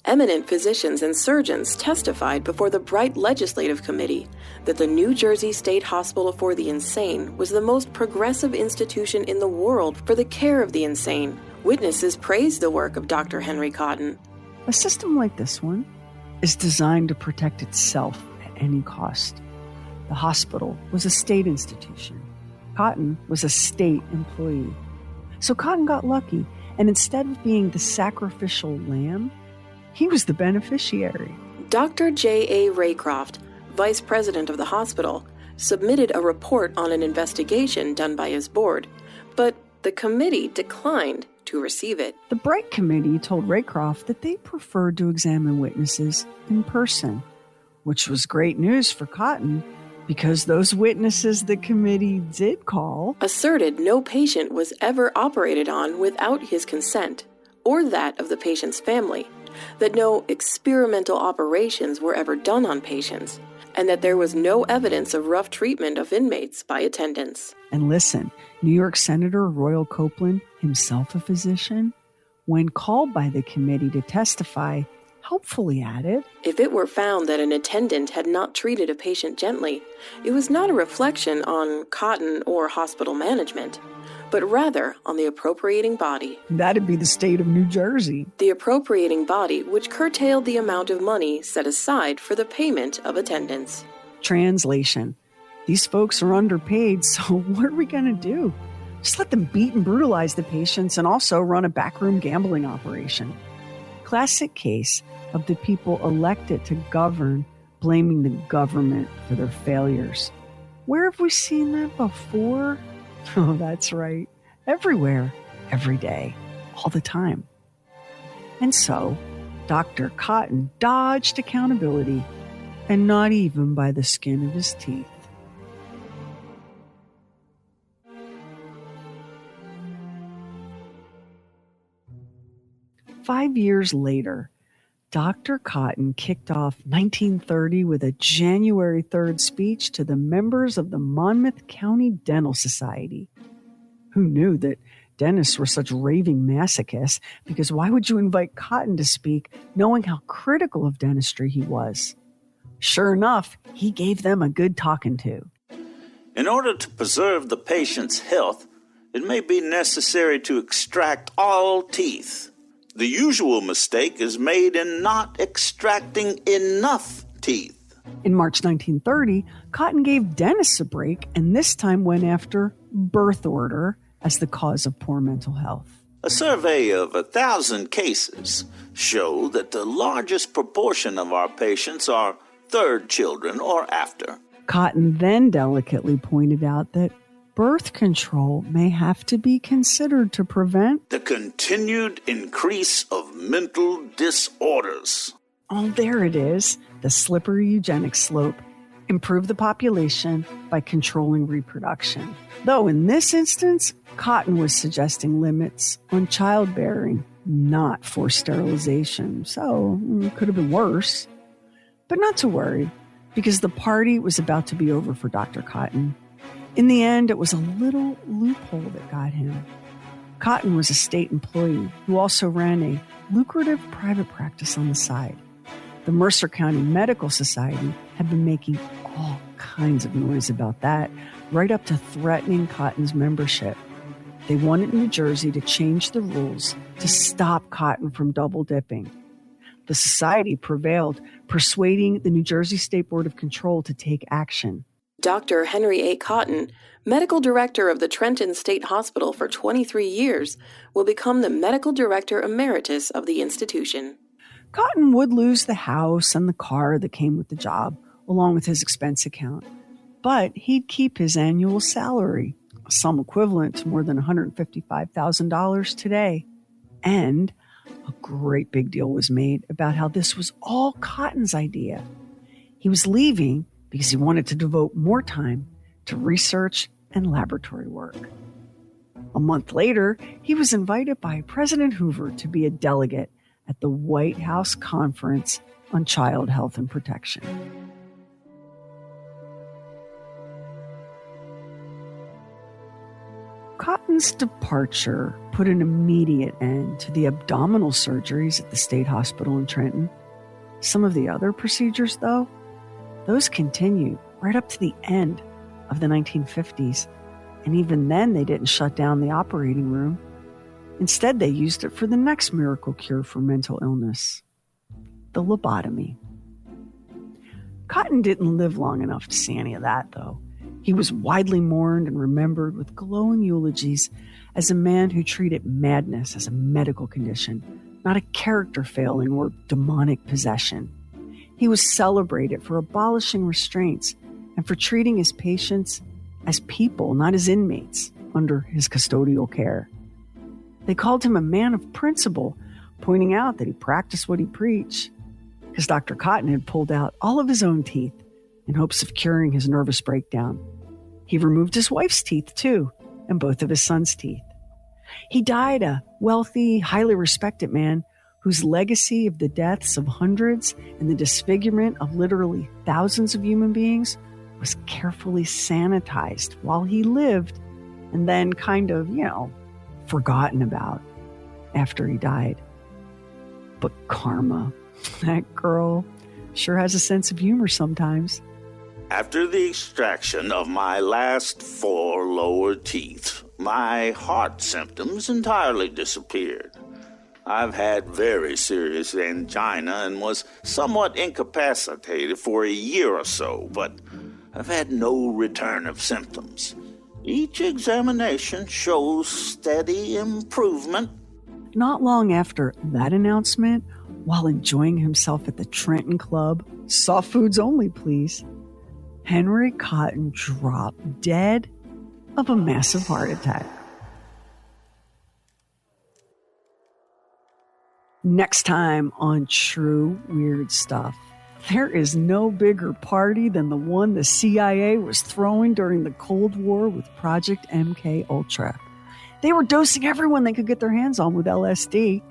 Eminent physicians and surgeons testified before the Bright Legislative Committee that the New Jersey State Hospital for the Insane was the most progressive institution in the world for the care of the insane. Witnesses praised the work of Dr. Henry Cotton. A system like this one is designed to protect itself at any cost. The hospital was a state institution. Cotton was a state employee. So Cotton got lucky, and instead of being the sacrificial lamb, he was the beneficiary. Dr. J.A. Raycroft, vice president of the hospital, submitted a report on an investigation done by his board, but the committee declined to receive it. The Bright Committee told Raycroft that they preferred to examine witnesses in person, which was great news for Cotton because those witnesses the committee did call asserted no patient was ever operated on without his consent or that of the patient's family, that no experimental operations were ever done on patients, and that there was no evidence of rough treatment of inmates by attendants. And listen, New York Senator Royal Copeland, himself a physician, when called by the committee to testify, helpfully added, if it were found that an attendant had not treated a patient gently, it was not a reflection on Cotton or hospital management, but rather on the appropriating body. That'd be the state of New Jersey. The appropriating body which curtailed the amount of money set aside for the payment of attendants. Translation. These folks are underpaid, so what are we going to do? Just let them beat and brutalize the patients and also run a backroom gambling operation. Classic case of the people elected to govern blaming the government for their failures. Where have we seen that before? Oh, that's right. Everywhere, every day, all the time. And so, Dr. Cotton dodged accountability, and not even by the skin of his teeth. Five years later, Dr. Cotton kicked off 1930 with a January 3rd speech to the members of the Monmouth County Dental Society. Who knew that dentists were such raving masochists? Because why would you invite Cotton to speak knowing how critical of dentistry he was? Sure enough, he gave them a good talking to. In order to preserve the patient's health, it may be necessary to extract all teeth. The usual mistake is made in not extracting enough teeth. In March 1930, Cotton gave dentists a break and this time went after birth order as the cause of poor mental health. A survey of 1,000 cases show that the largest proportion of our patients are third children or after. Cotton then delicately pointed out that birth control may have to be considered to prevent the continued increase of mental disorders. Oh, there it is, the slippery eugenics slope. Improve the population by controlling reproduction. Though in this instance, Cotton was suggesting limits on childbearing, not forced sterilization. So it could have been worse. But not to worry, because the party was about to be over for Dr. Cotton. In the end, it was a little loophole that got him. Cotton was a state employee who also ran a lucrative private practice on the side. The Mercer County Medical Society had been making all kinds of noise about that, right up to threatening Cotton's membership. They wanted New Jersey to change the rules to stop Cotton from double dipping. The society prevailed, persuading the New Jersey State Board of Control to take action. Dr. Henry A. Cotton, medical director of the Trenton State Hospital for 23 years, will become the medical director emeritus of the institution. Cotton would lose the house and the car that came with the job, along with his expense account. But he'd keep his annual salary, a sum equivalent to more than $155,000 today. And a great big deal was made about how this was all Cotton's idea. He was leaving because he wanted to devote more time to research and laboratory work. A month later, he was invited by President Hoover to be a delegate at the White House Conference on Child Health and Protection. Cotton's departure put an immediate end to the abdominal surgeries at the State Hospital in Trenton. Some of the other procedures, though, those continued right up to the end of the 1950s. And even then, they didn't shut down the operating room. Instead, they used it for the next miracle cure for mental illness, the lobotomy. Cotton didn't live long enough to see any of that, though. He was widely mourned and remembered with glowing eulogies as a man who treated madness as a medical condition, not a character failing or demonic possession. He was celebrated for abolishing restraints and for treating his patients as people, not as inmates, under his custodial care. They called him a man of principle, pointing out that he practiced what he preached, because Dr. Cotton had pulled out all of his own teeth in hopes of curing his nervous breakdown. He removed his wife's teeth, too, and both of his sons' teeth. He died a wealthy, highly respected man whose legacy of the deaths of hundreds and the disfigurement of literally thousands of human beings was carefully sanitized while he lived and then kind of, forgotten about after he died. But karma, that girl sure has a sense of humor sometimes. After the extraction of my last 4 lower teeth, my heart symptoms entirely disappeared. I've had very serious angina and was somewhat incapacitated for a year or so, but I've had no return of symptoms. Each examination shows steady improvement. Not long after that announcement, while enjoying himself at the Trenton Club, soft foods only, please, Henry Cotton dropped dead of a massive heart attack. Next time on True Weird Stuff, there is no bigger party than the one the CIA was throwing during the Cold War with Project MK Ultra. They were dosing everyone they could get their hands on with LSD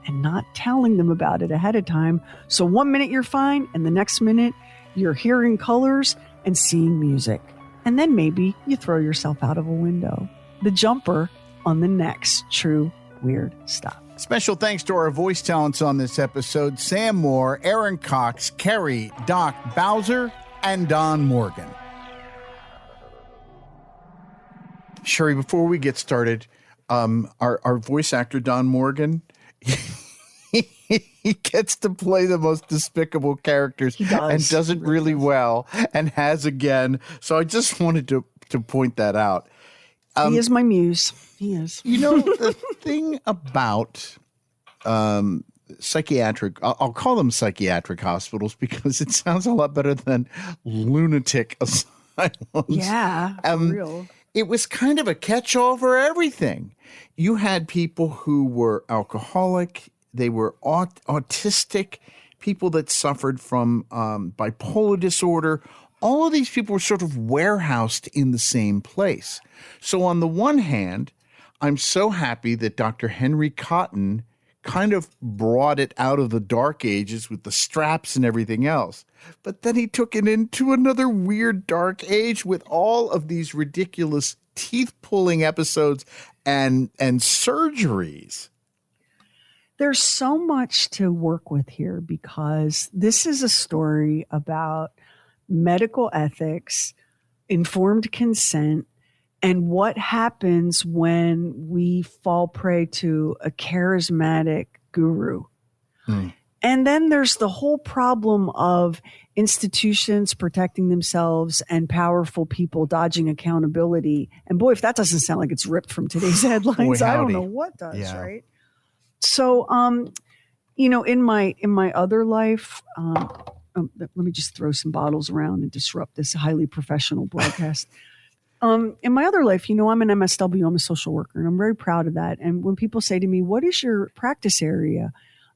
and not telling them about it ahead of time. So 1 minute you're fine, and the next minute you're hearing colors and seeing music. And then maybe you throw yourself out of a window. The Jumper on the next True Weird Stuff. Special thanks to our voice talents on this episode: Sam Moore, Aaron Cox, Kerry, Doc Bowser, and Don Morgan. Sherry, before we get started, our voice actor, Don Morgan, he gets to play the most despicable characters and does it really well, and has again. So I just wanted to point that out. He is my muse. He is. The thing about psychiatric, I'll call them psychiatric hospitals because it sounds a lot better than lunatic asylums. Yeah, for real. It was kind of a catch-all for everything. You had people who were alcoholic, they were autistic, people that suffered from bipolar disorder. All of these people were sort of warehoused in the same place. So on the one hand, I'm so happy that Dr. Henry Cotton kind of brought it out of the dark ages with the straps and everything else. But then he took it into another weird dark age with all of these ridiculous teeth-pulling episodes and surgeries. There's so much to work with here because this is a story about medical ethics, informed consent, and what happens when we fall prey to a charismatic guru. And then there's the whole problem of institutions protecting themselves and powerful people dodging accountability. And boy, if that doesn't sound like it's ripped from today's headlines, I don't know what does, right? So, in my other life, let me just throw some bottles around and disrupt this highly professional broadcast. In my other life, I'm an MSW, I'm a social worker, and I'm very proud of that. And when people say to me, what is your practice area?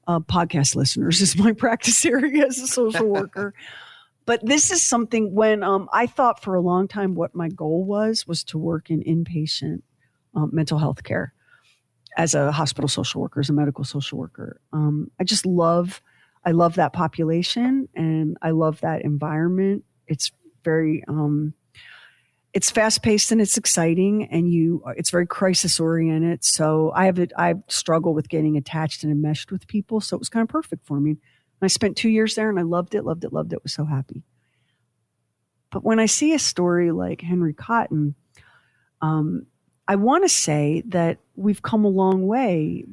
Podcast listeners is my practice area as a social worker. But this is something when I thought for a long time what my goal was to work in inpatient mental health care as a hospital social worker, as a medical social worker. I love that population and I love that environment. It's very, it's fast paced and it's exciting and it's very crisis oriented. So I struggle with getting attached and enmeshed with people. So it was kind of perfect for me. I spent 2 years there and I loved it. Was so happy. But when I see a story like Henry Cotton, I want to say that we've come a long way,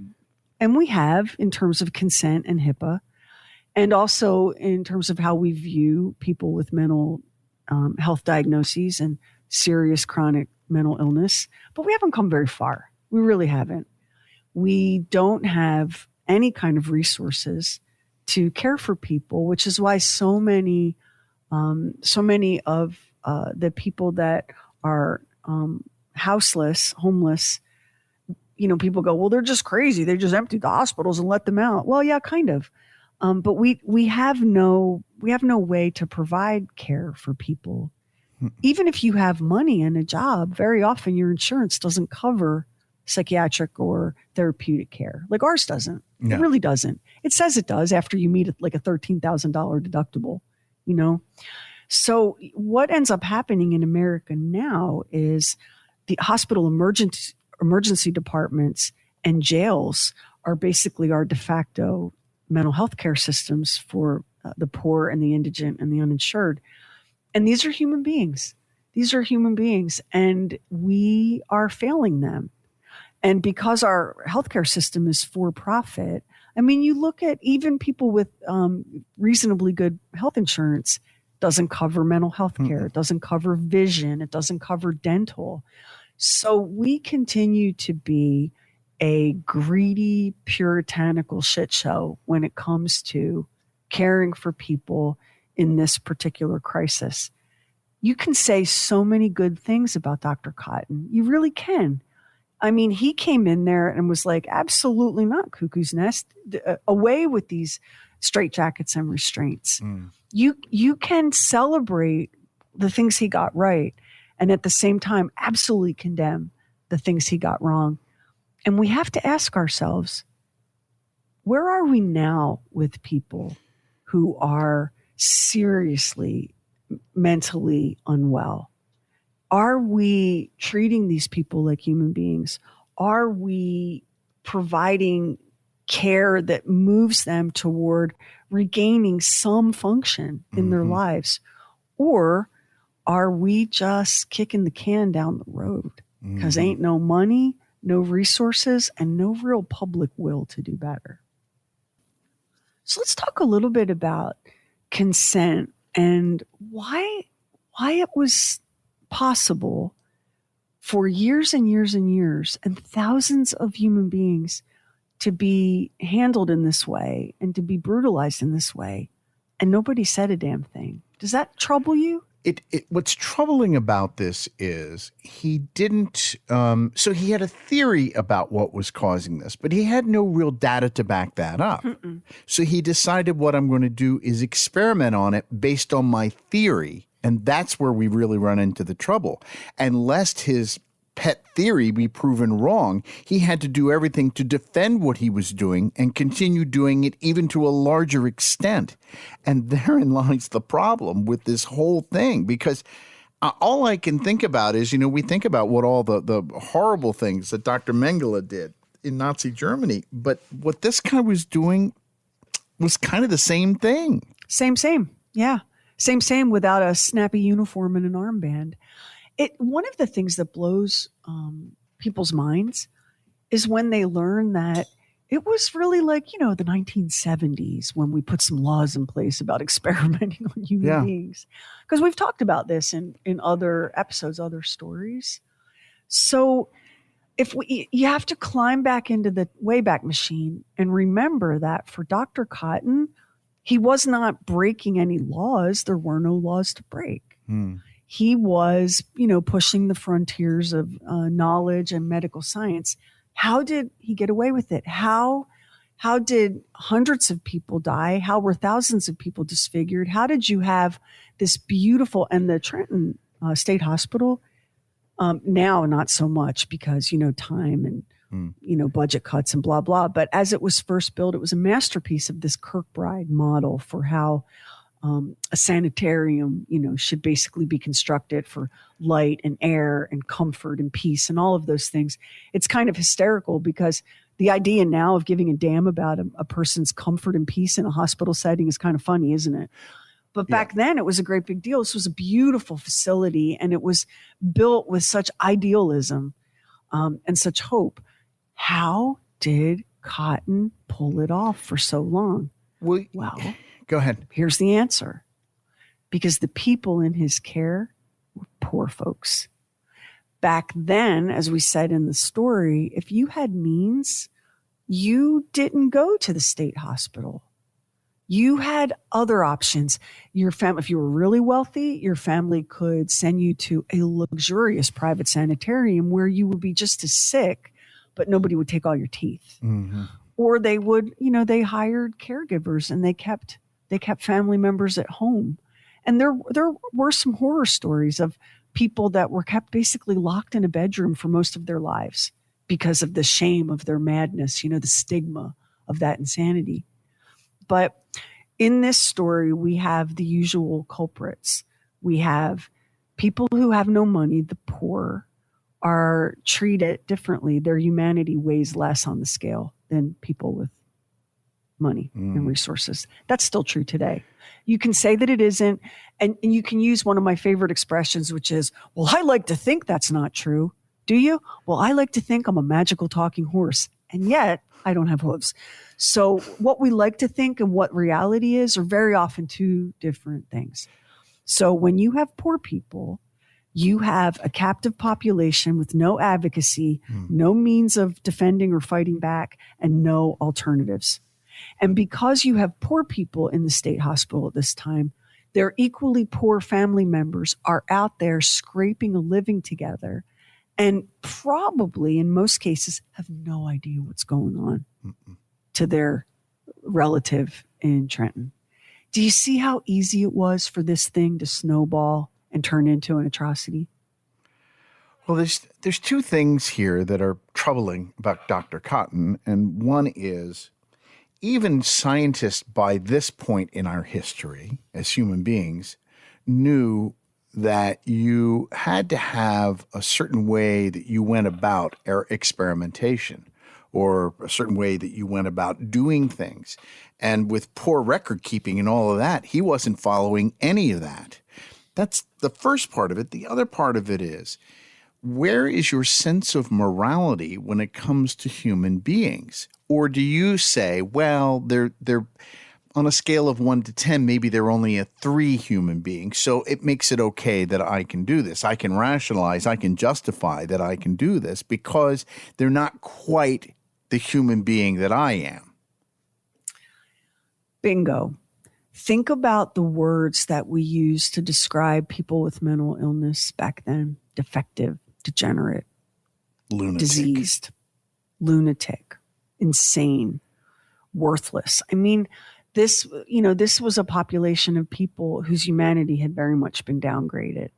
and we have in terms of consent and HIPAA, and also in terms of how we view people with mental health diagnoses and serious chronic mental illness. But we haven't come very far. We really haven't. We don't have any kind of resources to care for people, which is why so many of the people that are houseless, homeless, people go, well, they're just crazy. They just emptied the hospitals and let them out. Well, yeah, kind of. But we have no way to provide care for people. Even if you have money and a job, very often your insurance doesn't cover psychiatric or therapeutic care. Like ours doesn't. No. It really doesn't. It says it does after you meet like a $13,000 deductible, So what ends up happening in America now is the hospital emergency departments and jails are basically our de facto mental health care systems for the poor and the indigent and the uninsured. And these are human beings. And we are failing them. And because our healthcare system is for profit, you look at even people with reasonably good health insurance, doesn't cover mental health care. It doesn't cover vision. It doesn't cover dental. So we continue to be a greedy, puritanical shit show when it comes to caring for people in this particular crisis. You can say so many good things about Dr. Cotton. You really can. He came in there and was like, absolutely not cuckoo's nest, away with these straitjackets and restraints. You can celebrate the things he got right and at the same time absolutely condemn the things he got wrong. And we have to ask ourselves, where are we now with people who are seriously mentally unwell? Are we treating these people like human beings? Are we providing care that moves them toward regaining some function in their lives? Or are we just kicking the can down the road because ain't no money, no resources, and no real public will to do better? So let's talk a little bit about consent and why it was possible for years and years and years and thousands of human beings to be handled in this way and to be brutalized in this way, and nobody said a damn thing. Does that trouble you? What's troubling about this is he didn't so he had a theory about what was causing this, but he had no real data to back that up. So he decided what I'm going to do is experiment on it based on my theory. And that's where we really run into the trouble. And lest his pet theory be proven wrong, he had to do everything to defend what he was doing and continue doing it even to a larger extent. And therein lies the problem with this whole thing, because all I can think about is, we think about what all the horrible things that Dr. Mengele did in Nazi Germany. But what this guy was doing was kind of the same thing. Same. Yeah. Same without a snappy uniform and an armband. One of the things that blows people's minds is when they learn that it was really like, the 1970s when we put some laws in place about experimenting on human beings. Because we've talked about this in other episodes, other stories. So you have to climb back into the Wayback Machine and remember that for Dr. Cotton, he was not breaking any laws. There were no laws to break. He was, pushing the frontiers of knowledge and medical science. How did he get away with it? How did hundreds of people die? How were thousands of people disfigured? How did you have this beautiful, and the Trenton State Hospital, now not so much because, time and, budget cuts and blah, blah. But as it was first built, it was a masterpiece of this Kirkbride model for how a sanitarium, should basically be constructed for light and air and comfort and peace and all of those things. It's kind of hysterical because the idea now of giving a damn about a person's comfort and peace in a hospital setting is kind of funny, isn't it? But back then it was a great big deal. This was a beautiful facility and it was built with such idealism and such hope. How did Cotton pull it off for so long? Well, go ahead. Here's the answer. Because the people in his care were poor folks. Back then, as we said in the story, if you had means, you didn't go to the state hospital. You had other options. Your family, if you were really wealthy, your family could send you to a luxurious private sanitarium where you would be just as sick, but nobody would take all your teeth. Mm-hmm. Or they would, they hired caregivers and they kept family members at home. And there were some horror stories of people that were kept basically locked in a bedroom for most of their lives because of the shame of their madness, the stigma of that insanity. But in this story, we have the usual culprits. We have people who have no money, the poor, are treated differently. Their humanity weighs less on the scale than people with money and resources. That's still true today. You can say that it isn't, and you can use one of my favorite expressions, which is, well, I like to think that's not true. Do you? Well, I like to think I'm a magical talking horse, and yet I don't have hooves. So what we like to think and what reality is are very often two different things. So when you have poor people, you have a captive population with no advocacy, no means of defending or fighting back, and no alternatives. And because you have poor people in the state hospital at this time, their equally poor family members are out there scraping a living together and probably in most cases have no idea what's going on to their relative in Trenton. Do you see how easy it was for this thing to snowball and turn into an atrocity? Well, there's two things here that are troubling about Dr. Cotton, and one is even scientists by this point in our history as human beings knew that you had to have a certain way that you went about experimentation or a certain way that you went about doing things. And with poor record keeping and all of that, he wasn't following any of that. That's the first part of it. The other part of it is, where is your sense of morality when it comes to human beings? Or do you say, well, they're on a scale of 1 to 10, maybe they're only a 3 human being, so it makes it okay that I can do this. I can rationalize, I can justify that I can do this because they're not quite the human being that I am. Bingo. Think about the words that we use to describe people with mental illness back then. Defective, degenerate, lunatic, diseased, lunatic, insane, worthless. I mean, this was a population of people whose humanity had very much been downgraded.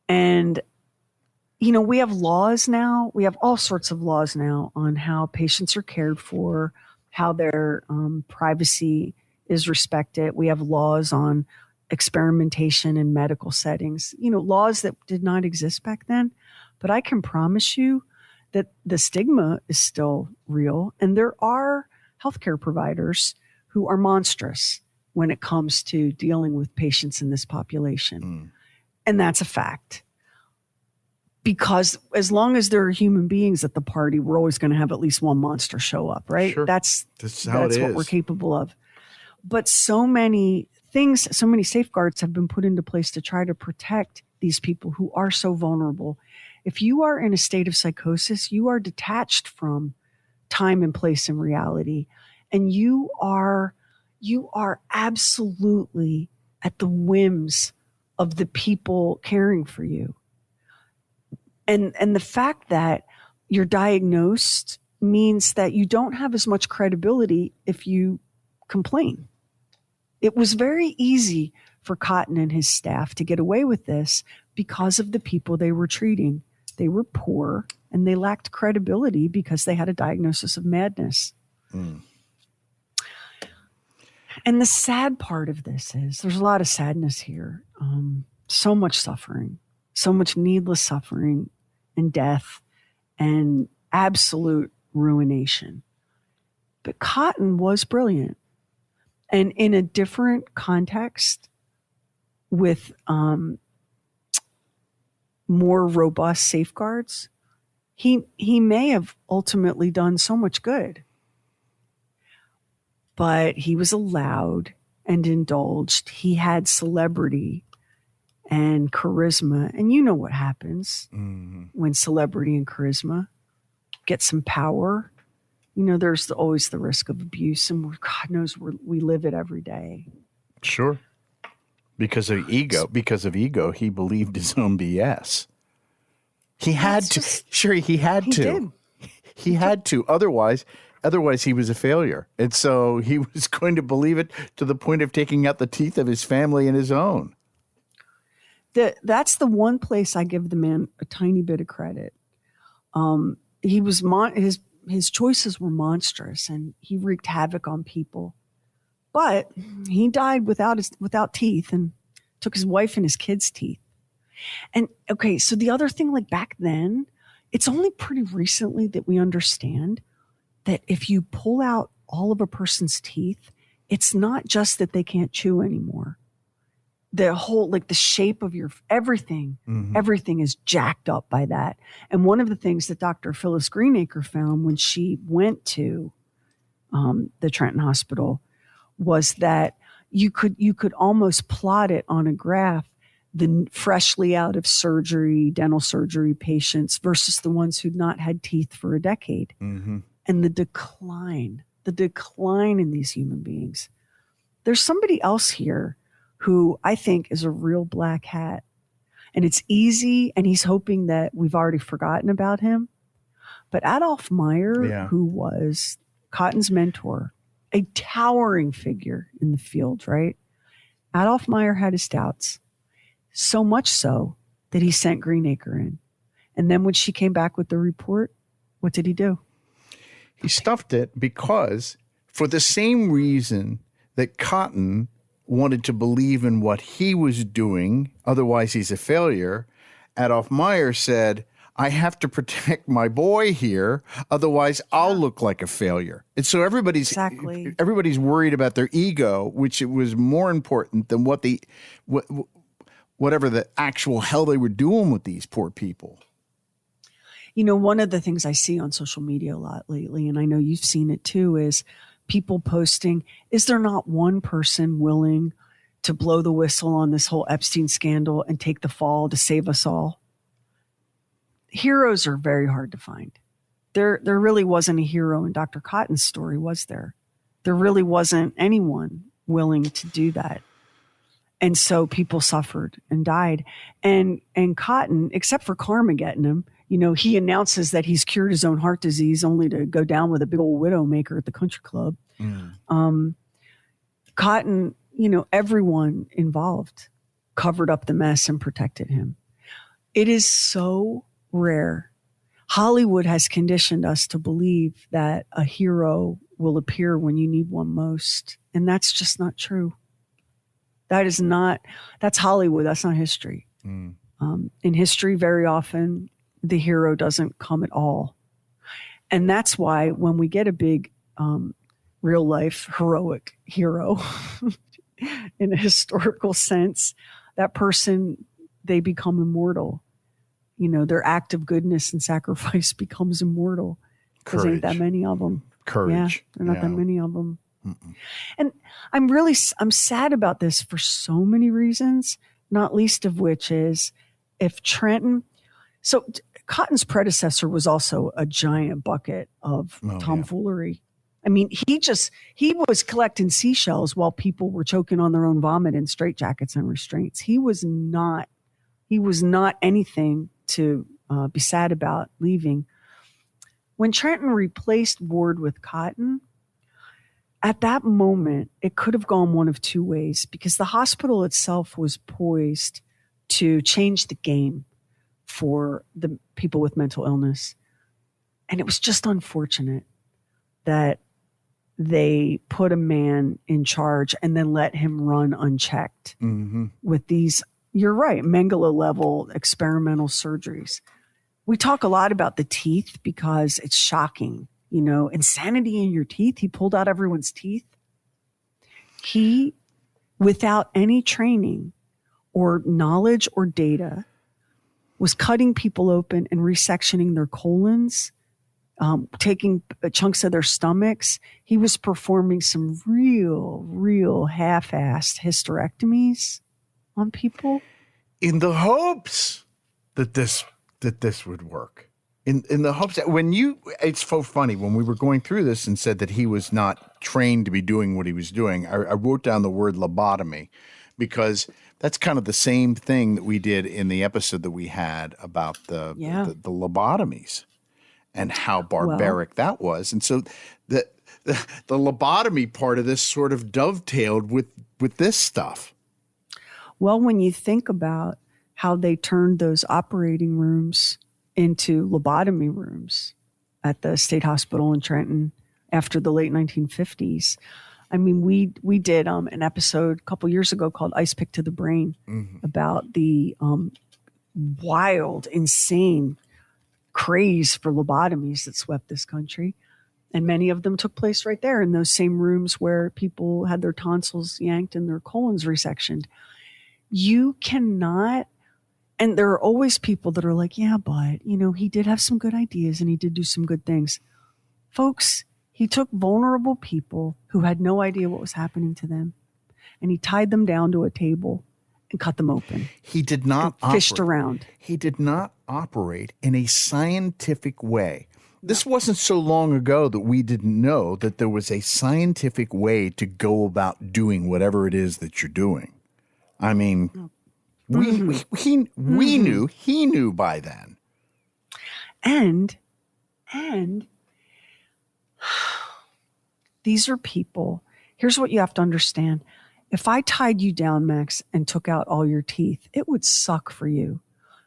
And, we have laws now. We have all sorts of laws now on how patients are cared for, how their privacy is respected. We have laws on experimentation in medical settings, laws that did not exist back then. But I can promise you that the stigma is still real. And there are healthcare providers who are monstrous when it comes to dealing with patients in this population. And that's a fact. because as long as there are human beings at the party, we're always going to have at least one monster show up, right? Sure. That's how it is. What we're capable of. But so many things, so many safeguards have been put into place to try to protect these people who are so vulnerable. If you are in a state of psychosis, you are detached from time and place and reality. And you are absolutely at the whims of the people caring for you. And the fact that you're diagnosed means that you don't have as much credibility if you complain. It was very easy for Cotton and his staff to get away with this because of the people they were treating. They were poor and they lacked credibility because they had a diagnosis of madness. Mm. And the sad part of this is there's a lot of sadness here. So much suffering, so much needless suffering and death and absolute ruination. But Cotton was brilliant. And in a different context with more robust safeguards, he may have ultimately done so much good. But he was allowed and indulged. He had celebrity and charisma. And you know what happens when celebrity and charisma get some power. You know, there's always the risk of abuse. And God knows we live it every day. Sure. Because of ego, he believed his own BS. He had to. He had to. He had to. Otherwise, he was a failure. And so he was going to believe it to the point of taking out the teeth of his family and his own. That's the one place I give the man a tiny bit of credit. He was his choices were monstrous, and he wreaked havoc on people. But he died without teeth, and took his wife and his kids' teeth. And okay, so the other thing, like back then, it's only pretty recently that we understand that if you pull out all of a person's teeth, it's not just that they can't chew anymore. The whole, like the shape of your everything is jacked up by that. And one of the things that Dr. Phyllis Greenacre found when she went to the Trenton Hospital was that you could almost plot it on a graph, the freshly out of surgery, dental surgery patients versus the ones who'd not had teeth for a decade. Mm-hmm. And the decline in these human beings. There's somebody else here who I think is a real black hat. And it's easy, and he's hoping that we've already forgotten about him. But Adolf Meyer, who was Cotton's mentor, a towering figure in the field, right? Adolf Meyer had his doubts, so much so that he sent Greenacre in. And then when she came back with the report, what did he do? He stuffed it because for the same reason that Cotton wanted to believe in what he was doing, otherwise he's a failure, Adolf Meyer said, I have to protect my boy here, otherwise I'll look like a failure. And so everybody's worried about their ego, which it was more important than whatever the actual hell they were doing with these poor people. You know, one of the things I see on social media a lot lately, and I know you've seen it too, is people posting, is there not one person willing to blow the whistle on this whole Epstein scandal and take the fall to save us all? Heroes are very hard to find. There really wasn't a hero in Dr. Cotton's story, was there? There really wasn't anyone willing to do that. And so people suffered and died. And Cotton, except for karma getting him, you know, he announces that he's cured his own heart disease only to go down with a big old widowmaker at the country club. Cotton, you know, everyone involved covered up the mess and protected him. It is so rare. Hollywood has conditioned us to believe that a hero will appear when you need one most. And that's just not true. That's Hollywood. That's not history. In history, very often, the hero doesn't come at all. And that's why when we get a big real life heroic hero in a historical sense, that person, they become immortal. their act of goodness and sacrifice becomes immortal. Because ain't that many of them. Courage. Yeah, there are not that many of them. And I'm sad about this for so many reasons, not least of which is if Trenton, so Cotton's predecessor was also a giant bucket of tomfoolery. I mean, he was collecting seashells while people were choking on their own vomit in straitjackets and restraints. He was not anything to be sad about leaving. When Trenton replaced Ward with Cotton, at that moment, it could have gone one of two ways because the hospital itself was poised to change the game for the people with mental illness. And it was just unfortunate that they put a man in charge and then let him run unchecked with these, you're right, Mengele level experimental surgeries. We talk a lot about the teeth because it's shocking. Insanity in your teeth. He pulled out everyone's teeth. He, without any training or knowledge or data, was cutting people open and resectioning their colons, taking chunks of their stomachs. He was performing some real half-assed hysterectomies on people. In the hopes that this would work. In the hopes that it's so funny, when we were going through this and said that he was not trained to be doing what he was doing, I wrote down the word lobotomy because that's kind of the same thing that we did in the episode that we had about the lobotomies and how barbaric that was. And so the lobotomy part of this sort of dovetailed with this stuff. Well, when you think about how they turned those operating rooms into lobotomy rooms at the state hospital in Trenton after the late 1950s. I mean, we did an episode a couple years ago called Ice Pick to the Brain about the wild, insane craze for lobotomies that swept this country. And many of them took place right there in those same rooms where people had their tonsils yanked and their colons resectioned. You cannot. And there are always people that are like, yeah, but, he did have some good ideas and he did do some good things. Folks, he took vulnerable people who had no idea what was happening to them and he tied them down to a table and cut them open. He did not fished around. He did not operate in a scientific way. This wasn't so long ago that we didn't know that there was a scientific way to go about doing whatever it is that you're doing. I mean, he knew by then. And these are people. Here's what you have to understand. If I tied you down, Max, and took out all your teeth, it would suck for you.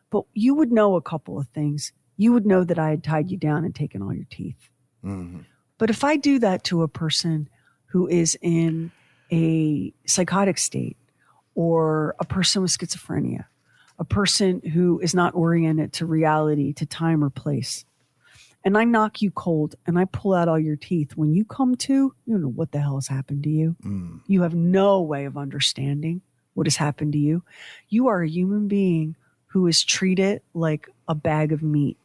But you would know a couple of things. You would know that I had tied you down and taken all your teeth. But if I do that to a person who is in a psychotic state, or a person with schizophrenia, a person who is not oriented to reality, to time or place, and I knock you cold and I pull out all your teeth, when you come to, you don't know what the hell has happened to you. You have no way of understanding what has happened to you. You are a human being who is treated like a bag of meat.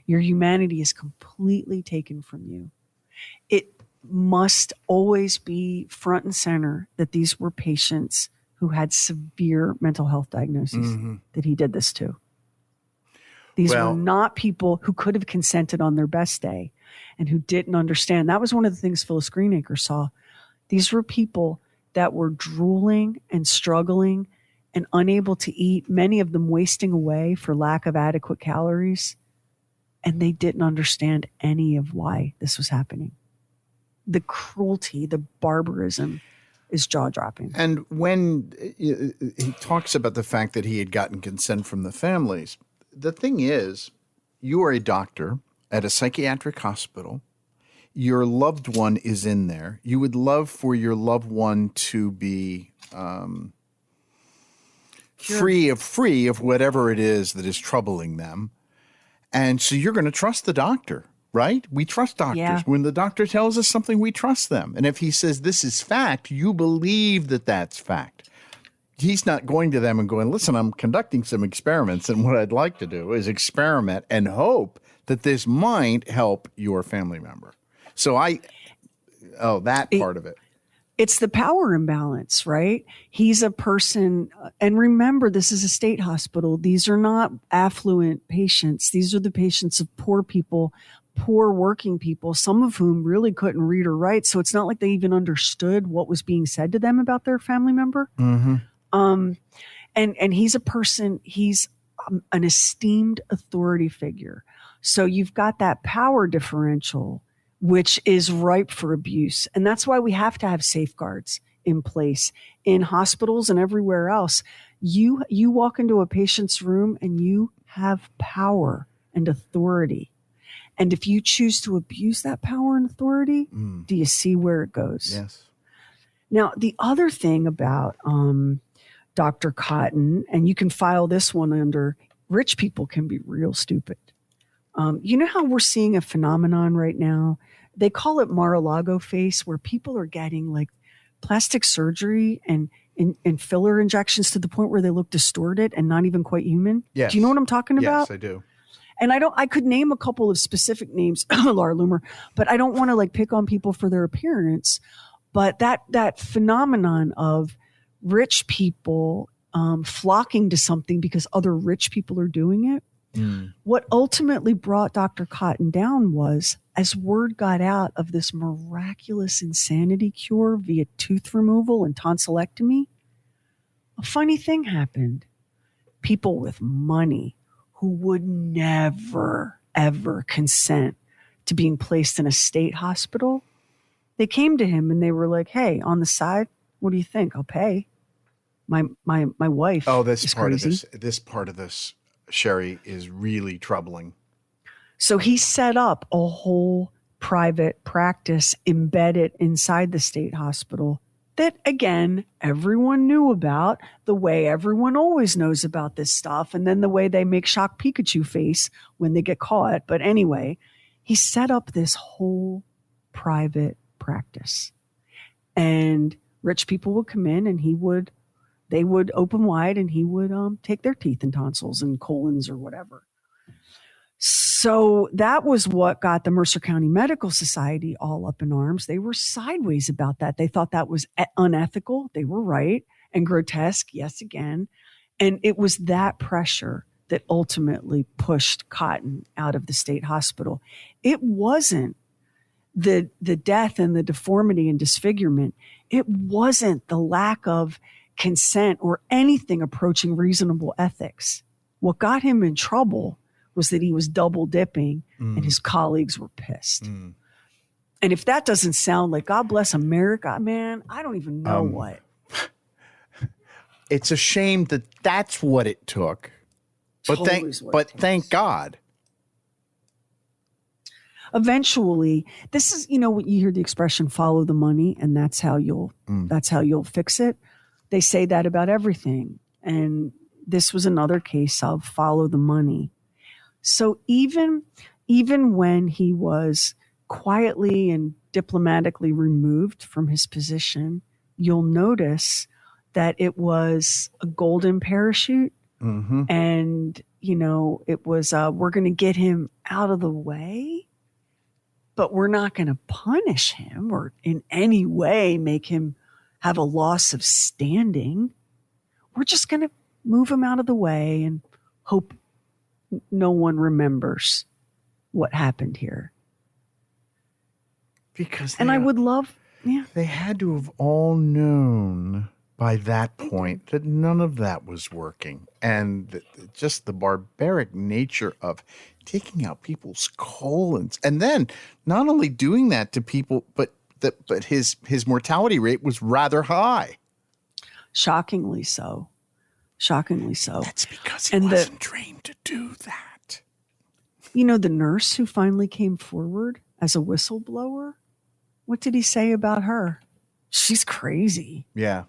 Your humanity is completely taken from you. It must always be front and center that these were patients who had severe mental health diagnoses that he did this to. These were not people who could have consented on their best day and who didn't understand. That was one of the things Phyllis Greenacre saw. These were people that were drooling and struggling and unable to eat, many of them wasting away for lack of adequate calories. And they didn't understand any of why this was happening. The cruelty, the barbarism is jaw-dropping. And when he talks about the fact that he had gotten consent from the families, the thing is, you are a doctor at a psychiatric hospital. Your loved one is in there. You would love for your loved one to be free of whatever it is that is troubling them. And so you're going to trust the doctor. Right? We trust doctors. Yeah. When the doctor tells us something, we trust them. And if he says this is fact, you believe that that's fact. he's not going to them and going, listen, I'm conducting some experiments, and what I'd like to do is experiment and hope that this might help your family member. So that part of it. It's the power imbalance, right? He's a person, and remember, this is a state hospital. These are not affluent patients. These are the patients of poor people, poor working people, some of whom really couldn't read or write. So it's not like they even understood what was being said to them about their family member. Mm-hmm. And he's a person, he's an esteemed authority figure. So you've got that power differential, which is ripe for abuse. And that's why we have to have safeguards in place in hospitals and everywhere else. You walk into a patient's room and you have power and authority. And if you choose to abuse that power and authority, do you see where it goes? Yes. Now, the other thing about Dr. Cotton, and you can file this one under rich people can be real stupid. You know how we're seeing a phenomenon right now? They call it Mar-a-Lago face, where people are getting like plastic surgery and filler injections to the point where they look distorted and not even quite human. Yes. Do you know what I'm talking about? Yes, I do. And I could name a couple of specific names, Laura Loomer, but I don't want to like pick on people for their appearance. But that phenomenon of rich people flocking to something because other rich people are doing it. What ultimately brought Dr. Cotton down was, as word got out of this miraculous insanity cure via tooth removal and tonsillectomy, a funny thing happened. People with money who would never, ever consent to being placed in a state hospital, they came to him and they were like, hey, on the side, what do you think? I'll pay. My wife is crazy. This part of this, Sherry, is really troubling. So he set up a whole private practice embedded inside the state hospital that, again, everyone knew about, the way everyone always knows about this stuff, and then the way they make shocked Pikachu face when they get caught. But anyway, he set up this whole private practice. And rich people would come in and they would open wide and he would take their teeth and tonsils and colons or whatever. So that was what got the Mercer County Medical Society all up in arms. They were sideways about that. They thought that was unethical. They were right. And grotesque, yes, again. And it was that pressure that ultimately pushed Cotton out of the state hospital. It wasn't the death and the deformity and disfigurement. It wasn't the lack of consent or anything approaching reasonable ethics. What got him in trouble was that he was double dipping and his colleagues were pissed. And if that doesn't sound like God bless America, man, I don't even know what. It's a shame that that's what it took. But thank God. Eventually, this is, when you hear the expression follow the money and that's how you'll fix it. They say that about everything. And this was another case of follow the money. So even when he was quietly and diplomatically removed from his position, you'll notice that it was a golden parachute. And, it was, we're going to get him out of the way, but we're not going to punish him or in any way make him have a loss of standing. We're just going to move him out of the way and hope no one remembers what happened here. I would love, they had to have all known by that point that none of that was working. And just the barbaric nature of taking out people's colons. And then not only doing that to people, but his mortality rate was rather high. Shockingly so. That's because he wasn't trained to do that. The nurse who finally came forward as a whistleblower, what did he say about her? She's crazy. Yeah.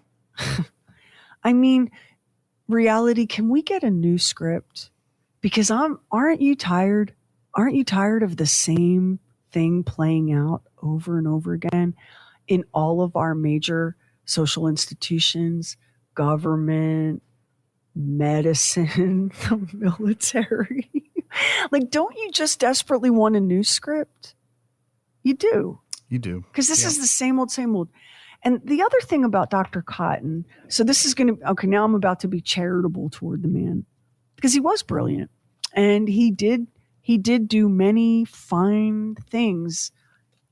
I mean, reality, can we get a new script? Because aren't you tired? Aren't you tired of the same thing playing out over and over again in all of our major social institutions, government, medicine, the military. Like, don't you just desperately want a new script? You do. You do. Because this is the same old, same old. And the other thing about Dr. Cotton, so this is going to, okay, now I'm about to be charitable toward the man because he was brilliant. And he did do many fine things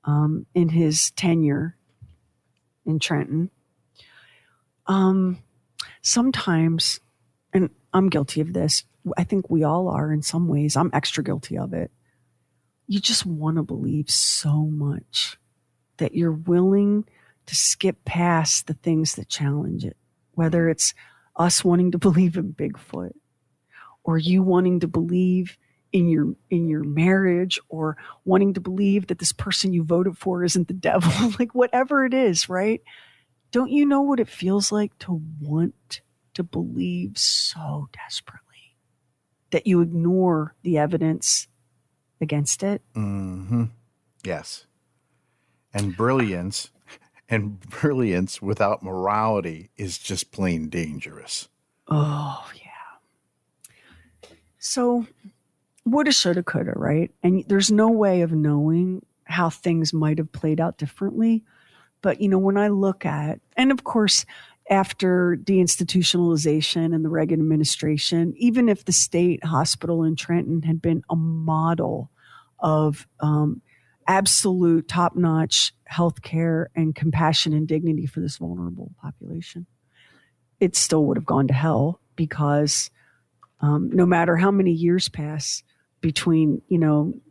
in his tenure in Trenton. Sometimes, and I'm guilty of this, I think we all are in some ways, I'm extra guilty of it. You just want to believe so much that you're willing to skip past the things that challenge it, whether it's us wanting to believe in Bigfoot or you wanting to believe in your marriage or wanting to believe that this person you voted for isn't the devil, like whatever it is, right? Don't you know what it feels like to want to believe so desperately that you ignore the evidence against it? Mm-hmm. Yes. And brilliance without morality is just plain dangerous. Oh, yeah. So woulda, shoulda, coulda, right? And there's no way of knowing how things might have played out differently. But, when I look at, and of course, after deinstitutionalization and the Reagan administration, even if the state hospital in Trenton had been a model of absolute top-notch healthcare and compassion and dignity for this vulnerable population, it still would have gone to hell because no matter how many years pass between,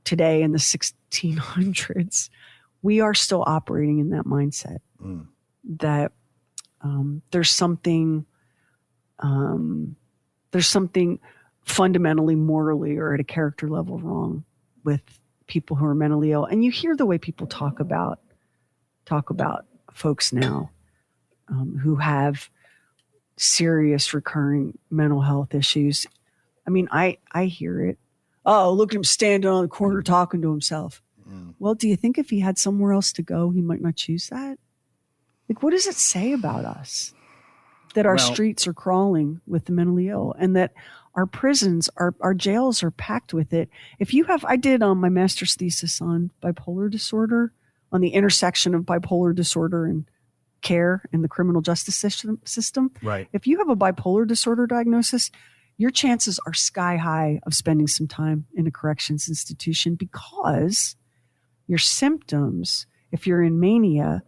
today and the 1600s, we are still operating in that mindset that there's something fundamentally, morally, or at a character level wrong with people who are mentally ill. And you hear the way people talk about folks now who have serious recurring mental health issues. I mean, I hear it. Oh, look at him standing on the corner talking to himself. Well, do you think if he had somewhere else to go, he might not choose that? Like, what does it say about us? That our streets are crawling with the mentally ill and that our prisons, our jails are packed with it. If you have, I did my master's thesis on bipolar disorder, on the intersection of bipolar disorder and care in the criminal justice system. Right. If you have a bipolar disorder diagnosis, your chances are sky high of spending some time in a corrections institution because your symptoms, if you're in mania,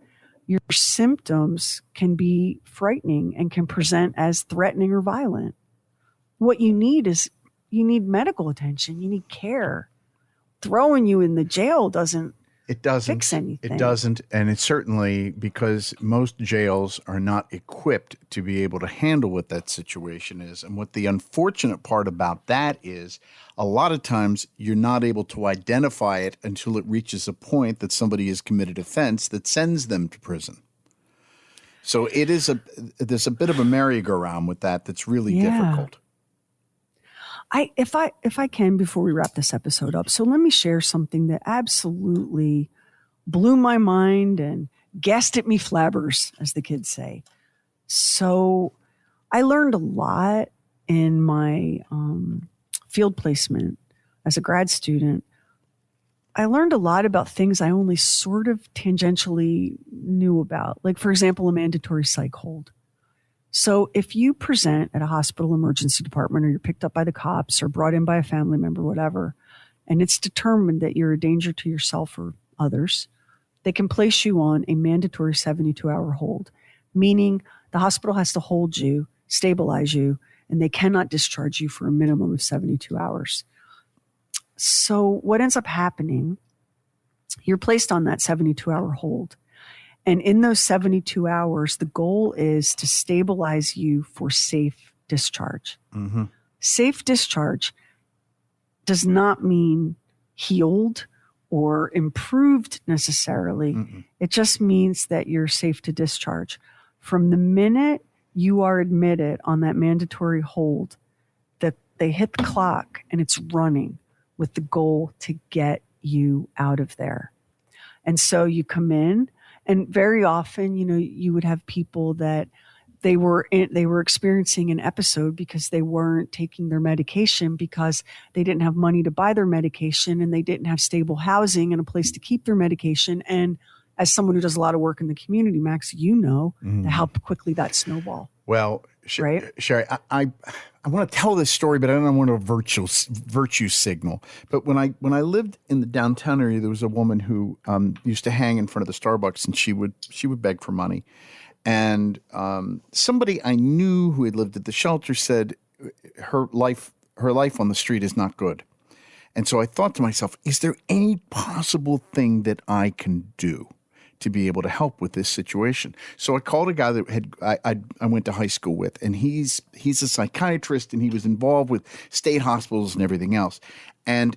your symptoms can be frightening and can present as threatening or violent. What you need medical attention. You need care. Throwing you in the jail doesn't fix anything. It doesn't. And it's certainly because most jails are not equipped to be able to handle what that situation is. And what the unfortunate part about that is a lot of times you're not able to identify it until it reaches a point that somebody has committed offense that sends them to prison. So there's a bit of a merry-go-round with that that's really difficult. If I can, before we wrap this episode up, so let me share something that absolutely blew my mind and guessed at me flabbers, as the kids say. So I learned a lot in my field placement as a grad student. I learned a lot about things I only sort of tangentially knew about. Like, for example, a mandatory psych hold. So if you present at a hospital emergency department or you're picked up by the cops or brought in by a family member, whatever, and it's determined that you're a danger to yourself or others, they can place you on a mandatory 72-hour hold, meaning the hospital has to hold you, stabilize you, and they cannot discharge you for a minimum of 72 hours. So what ends up happening, you're placed on that 72-hour hold. And in those 72 hours, the goal is to stabilize you for safe discharge. Mm-hmm. Safe discharge does not mean healed or improved necessarily. Mm-mm. It just means that you're safe to discharge. From the minute you are admitted on that mandatory hold, that they hit the clock and it's running with the goal to get you out of there. And so you come in. And very often, you would have people that they were experiencing an episode because they weren't taking their medication, because they didn't have money to buy their medication, and they didn't have stable housing and a place to keep their medication. And as someone who does a lot of work in the community, Max, how quickly that snowball. Well, right? Sherry, I want to tell this story, but I don't want to virtue signal. But when I lived in the downtown area, there was a woman who used to hang in front of the Starbucks, and she would beg for money. And somebody I knew who had lived at the shelter said her life on the street is not good. And so I thought to myself, is there any possible thing that I can do to be able to help with this situation? So I called a guy that I went to high school with, and he's a psychiatrist, and he was involved with state hospitals and everything else. And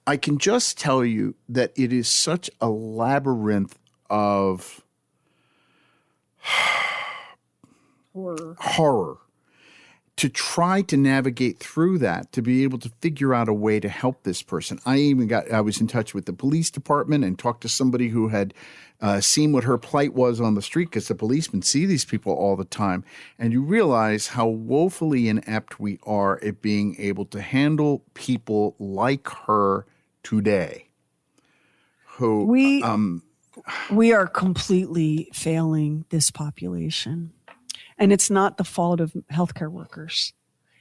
I can just tell you that it is such a labyrinth of horror to try to navigate through that, to be able to figure out a way to help this person. I was in touch with the police department and talked to somebody who had seen what her plight was on the street, because the policemen see these people all the time. And you realize how woefully inept we are at being able to handle people like her today. Who we are completely failing this population. And it's not the fault of healthcare workers.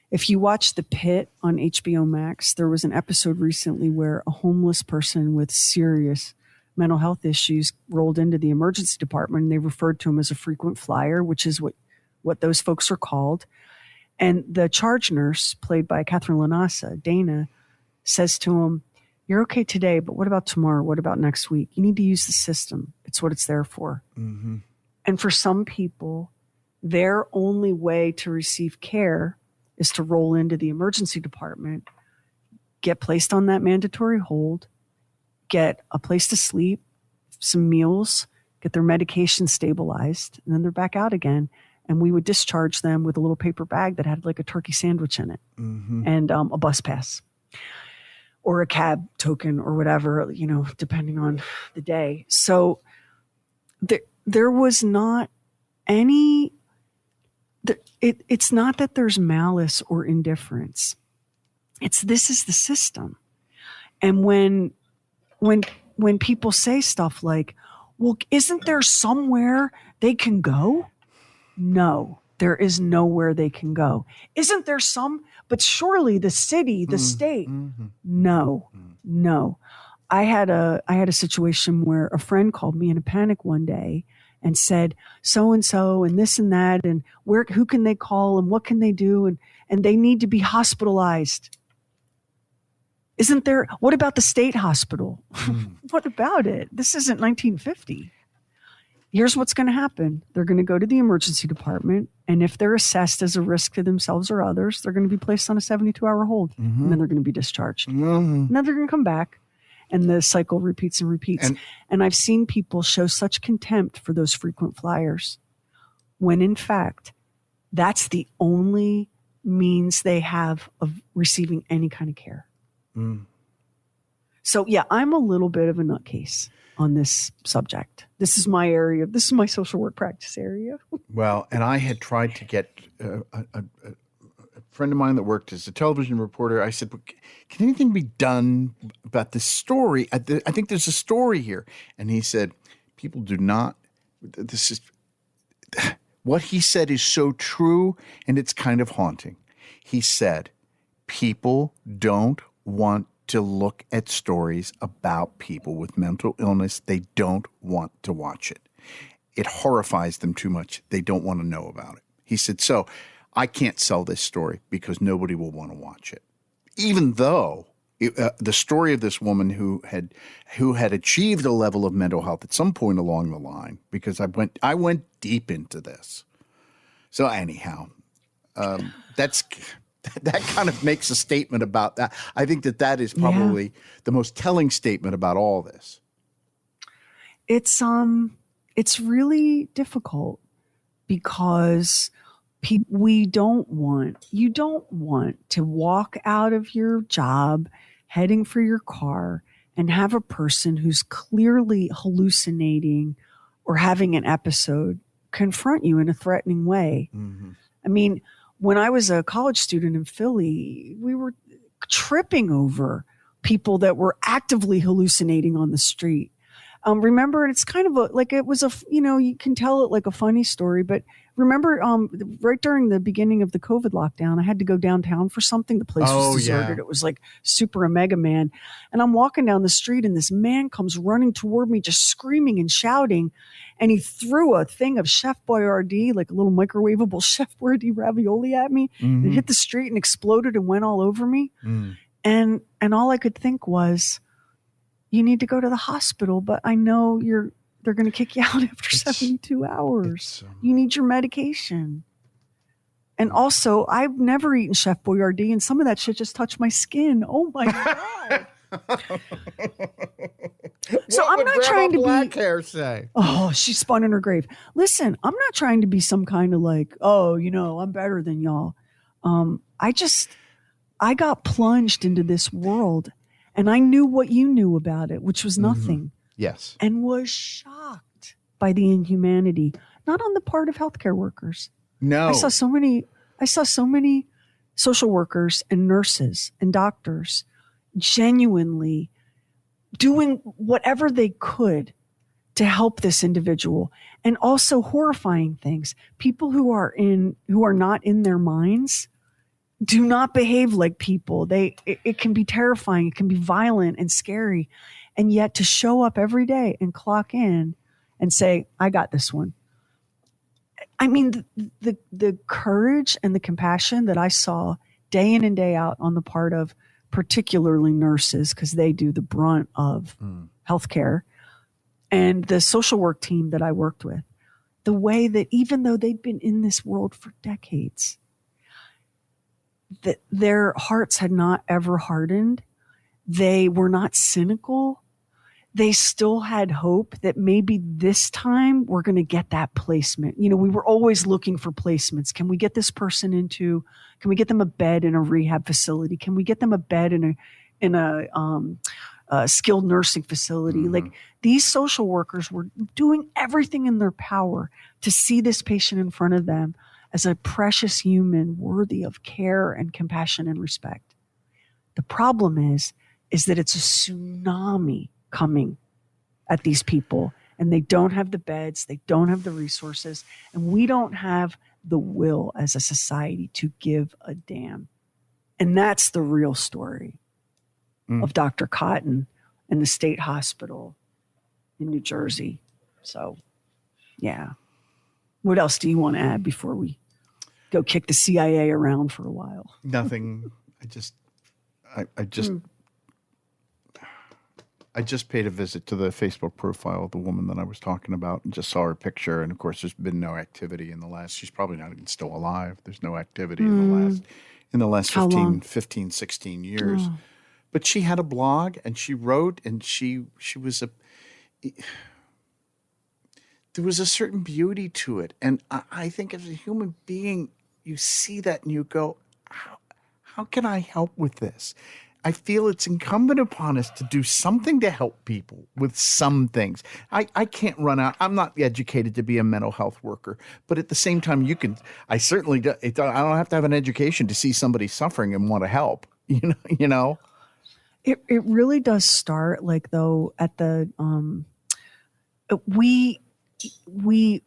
If you watch The Pit on HBO Max, there was an episode recently where a homeless person with serious mental health issues rolled into the emergency department, and they referred to him as a frequent flyer, which is what those folks are called. And the charge nurse, played by Catherine Lanassa, Dana, says to him, "You're okay today, but what about tomorrow? What about next week? You need to use the system. It's what it's there for." Mm-hmm. And for some people, their only way to receive care is to roll into the emergency department, get placed on that mandatory hold, get a place to sleep, some meals, get their medication stabilized, and then they're back out again. And we would discharge them with a little paper bag that had like a turkey sandwich in it, and a bus pass or a cab token or whatever, depending on the day. So there was not any... It's not that there's malice or indifference. This is the system. And when people say stuff like, "Well, isn't there somewhere they can go?" No, there is nowhere they can go. Isn't there but surely the city, the state. No. I had a situation where a friend called me in a panic one day and said, so-and-so and this and that, and who can they call and what can they do? And they need to be hospitalized. Isn't there, what about the state hospital? What about it? This isn't 1950. Here's what's going to happen. They're going to go to the emergency department, and if they're assessed as a risk to themselves or others, they're going to be placed on a 72-hour hold, and then they're going to be discharged. And then they're going to come back. And the cycle repeats and repeats. And I've seen people show such contempt for those frequent flyers, when in fact, that's the only means they have of receiving any kind of care. So yeah, I'm a little bit of a nutcase on this subject. This is my area. This is my social work practice area. Well, and I had tried to get a friend of mine that worked as a television reporter. I said, "Can anything be done about this story? I think there's a story here." And he said, "People do not, this is," what he said is so true, and it's kind of haunting. He said, "People don't want to look at stories about people with mental illness. They don't want to watch it. It horrifies them too much. They don't want to know about it." He said, "So I can't sell this story because nobody will want to watch it." Even though the story of this woman who had achieved a level of mental health at some point along the line, because I went deep into this. So anyhow, that kind of makes a statement about that. I think that is probably the most telling statement about all this. It's really difficult because you don't want to walk out of your job heading for your car and have a person who's clearly hallucinating or having an episode confront you in a threatening way. Mm-hmm. I mean, when I was a college student in Philly, we were tripping over people that were actively hallucinating on the street. Remember, it's kind of it was you can tell it like a funny story, but remember, right during the beginning of the COVID lockdown, I had to go downtown for something. The place was deserted. Yeah. It was like super a mega man. And I'm walking down the street and this man comes running toward me, just screaming and shouting. And he threw a thing of Chef Boyardee, like a little microwavable Chef Boyardee ravioli at me. Mm-hmm. It hit the street and exploded and went all over me. Mm. And all I could think was, you need to go to the hospital, but I know they're going to kick you out after 72 hours. You need your medication. And also, I've never eaten Chef Boyardee, and some of that shit just touched my skin. Oh my God. So I'm not trying to black hair say? Oh, she spun in her grave. Listen, I'm not trying to be some kind of like, oh, I'm better than y'all. I got plunged into this world. And I knew what you knew about it, which was nothing. Mm-hmm. Yes. And was shocked by the inhumanity, not on the part of healthcare workers. No. I saw so many social workers and nurses and doctors genuinely doing whatever they could to help this individual, and also horrifying things. People who are not in their minds do not behave like people. It can be terrifying. It can be violent and scary. And yet to show up every day and clock in and say, I got this one. I mean, the courage and the compassion that I saw day in and day out on the part of particularly nurses, because they do the brunt of healthcare, and the social work team that I worked with, the way that even though they'd been in this world for decades, that their hearts had not ever hardened. They were not cynical. They still had hope that maybe this time we're going to get that placement. We were always looking for placements. Can we get this person can we get them a bed in a rehab facility? Can we get them a bed in a skilled nursing facility? Mm-hmm. Like, these social workers were doing everything in their power to see this patient in front of them as a precious human worthy of care and compassion and respect. The problem is that it's a tsunami coming at these people, and they don't have the beds, they don't have the resources, and we don't have the will as a society to give a damn. And that's the real story of Dr. Cotton and the state hospital in New Jersey. So, yeah. What else do you want to add before we go kick the CIA around for a while? Nothing. I just paid a visit to the Facebook profile of the woman that I was talking about and just saw her picture. And of course, there's been no activity in the last, she's probably not even still alive. There's no activity in the last 15, 16 years. Oh. But she had a blog and she wrote, and she was there was a certain beauty to it. And I think as a human being, you see that and you go, how can I help with this? I feel it's incumbent upon us to do something to help people with some things. I can't run out. I'm not educated to be a mental health worker, but at the same time, I certainly do, I don't have to have an education to see somebody suffering and want to help, you know? It really does start at the,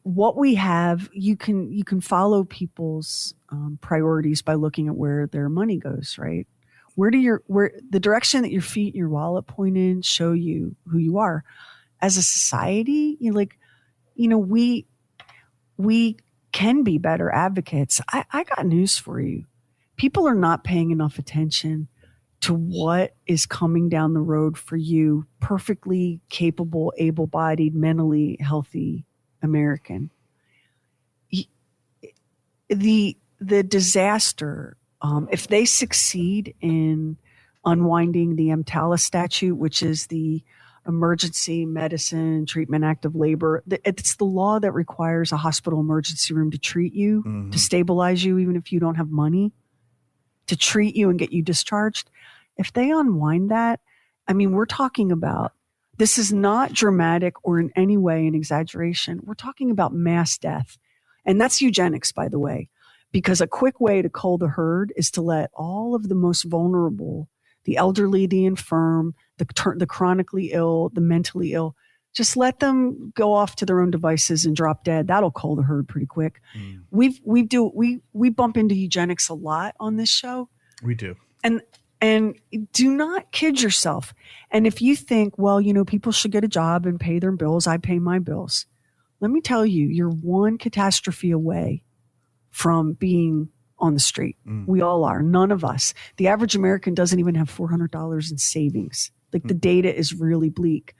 what we have, you can follow people's priorities by looking at where their money goes, right? Where the direction that your feet and your wallet point in show you who you are. As a society, we can be better advocates. I got news for you. People are not paying enough attention to what is coming down the road for you, perfectly capable, able-bodied, mentally healthy American. The disaster, if they succeed in unwinding the EMTALA statute, which is the Emergency Medicine Treatment Act of Labor, it's the law that requires a hospital emergency room to treat you, to stabilize you, even if you don't have money, to treat you and get you discharged. If they unwind that, I mean, we're talking about This is not dramatic or in any way an exaggeration. We're talking about mass death. And that's eugenics, by the way, because a quick way to cull the herd is to let all of the most vulnerable, the elderly, the infirm, the chronically ill, the mentally ill, just let them go off to their own devices and drop dead. That'll cull the herd pretty quick. We bump into eugenics a lot on this show. We do. And do not kid yourself. And if you think, well, people should get a job and pay their bills, I pay my bills. Let me tell you, you're one catastrophe away from being on the street. We all are. None of us. The average American doesn't even have $400 in savings. Like the data is really bleak.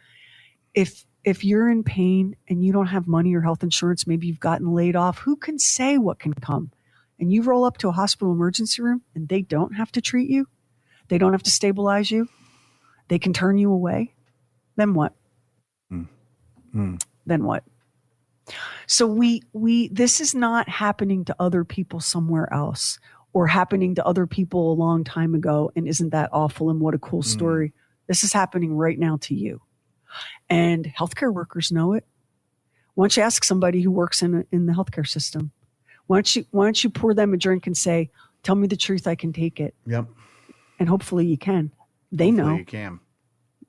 If you're in pain and you don't have money or health insurance, maybe you've gotten laid off, who can say what can come? And you roll up to a hospital emergency room and they don't have to treat you. They don't have to stabilize you. They can turn you away. Then what? Then what? So this is not happening to other people somewhere else or happening to other people a long time ago. And isn't that awful? And what a cool story. This is happening right now to you. And healthcare workers know it. Why don't you ask somebody who works in the healthcare system? Why don't you pour them a drink and say, tell me the truth, I can take it. Yep. And hopefully you can. They know. You can.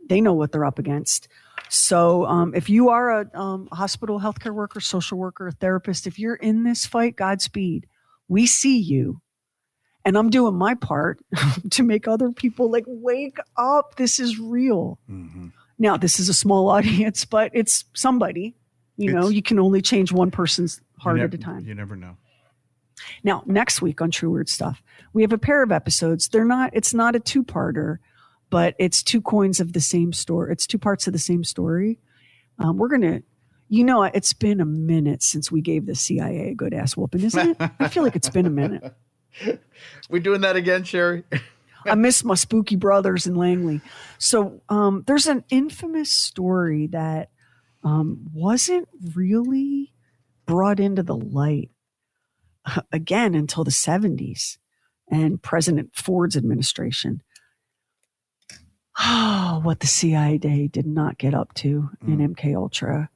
They know what they're up against. So if you are a hospital healthcare worker, social worker, a therapist, if you're in this fight, Godspeed. We see you. And I'm doing my part to make other people wake up. This is real. Now, this is a small audience, but it's somebody. You can only change one person's heart at a time. You never know. Now, next week on True Weird Stuff, we have a pair of episodes. It's not a two-parter, but it's two coins of the same story. It's two parts of the same story. We're going to, it's been a minute since we gave the CIA a good ass whooping, isn't it? I feel like it's been a minute. We doing that again, Sherry? I miss my spooky brothers in Langley. So there's an infamous story that wasn't really brought into the light again until the 70s and President Ford's administration. Oh, what the CIA did not get up to in MK Ultra,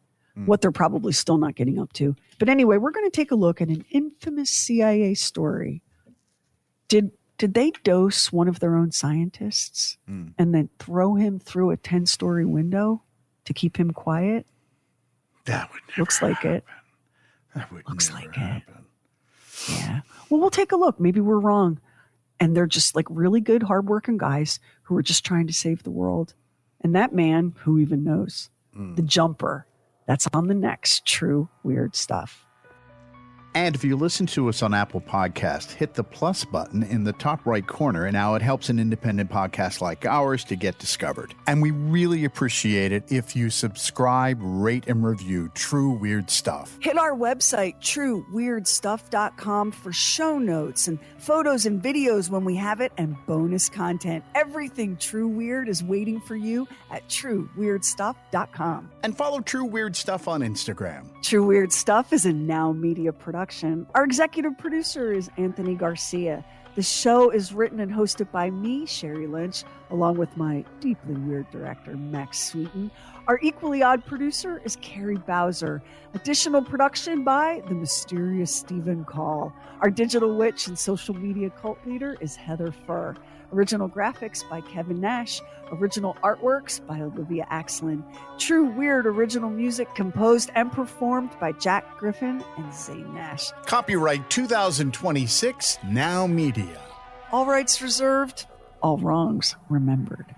what they're probably still not getting up to. But anyway, we're going to take a look at an infamous CIA story. Did they dose one of their own scientists and then throw him through a 10-story window to keep him quiet? That would never Looks like happen. it. That would Looks never like happen. it. Yeah. Well, we'll take a look. Maybe we're wrong. And they're just really good, hardworking guys who are just trying to save the world. And that man, who even knows? The Jumper. That's on the next True Weird Stuff. And if you listen to us on Apple Podcast, hit the plus button in the top right corner, and now it helps an independent podcast like ours to get discovered. And we really appreciate it if you subscribe, rate, and review True Weird Stuff. Hit our website, trueweirdstuff.com, for show notes and photos and videos when we have it, and bonus content. Everything True Weird is waiting for you at trueweirdstuff.com. And follow True Weird Stuff on Instagram. True Weird Stuff is a Now Media production. Our executive producer is Anthony Garcia. The show is written and hosted by me, Sherry Lynch, along with my deeply weird director, Max Sweeten. Our equally odd producer is Carrie Bowser. Additional production by the mysterious Stephen Call. Our digital witch and social media cult leader is Heather Furr. Original graphics by Kevin Nash. Original artworks by Olivia Axlin. True Weird original music composed and performed by Jack Griffin and Zane Nash. Copyright 2026, Now Media. All rights reserved, all wrongs remembered.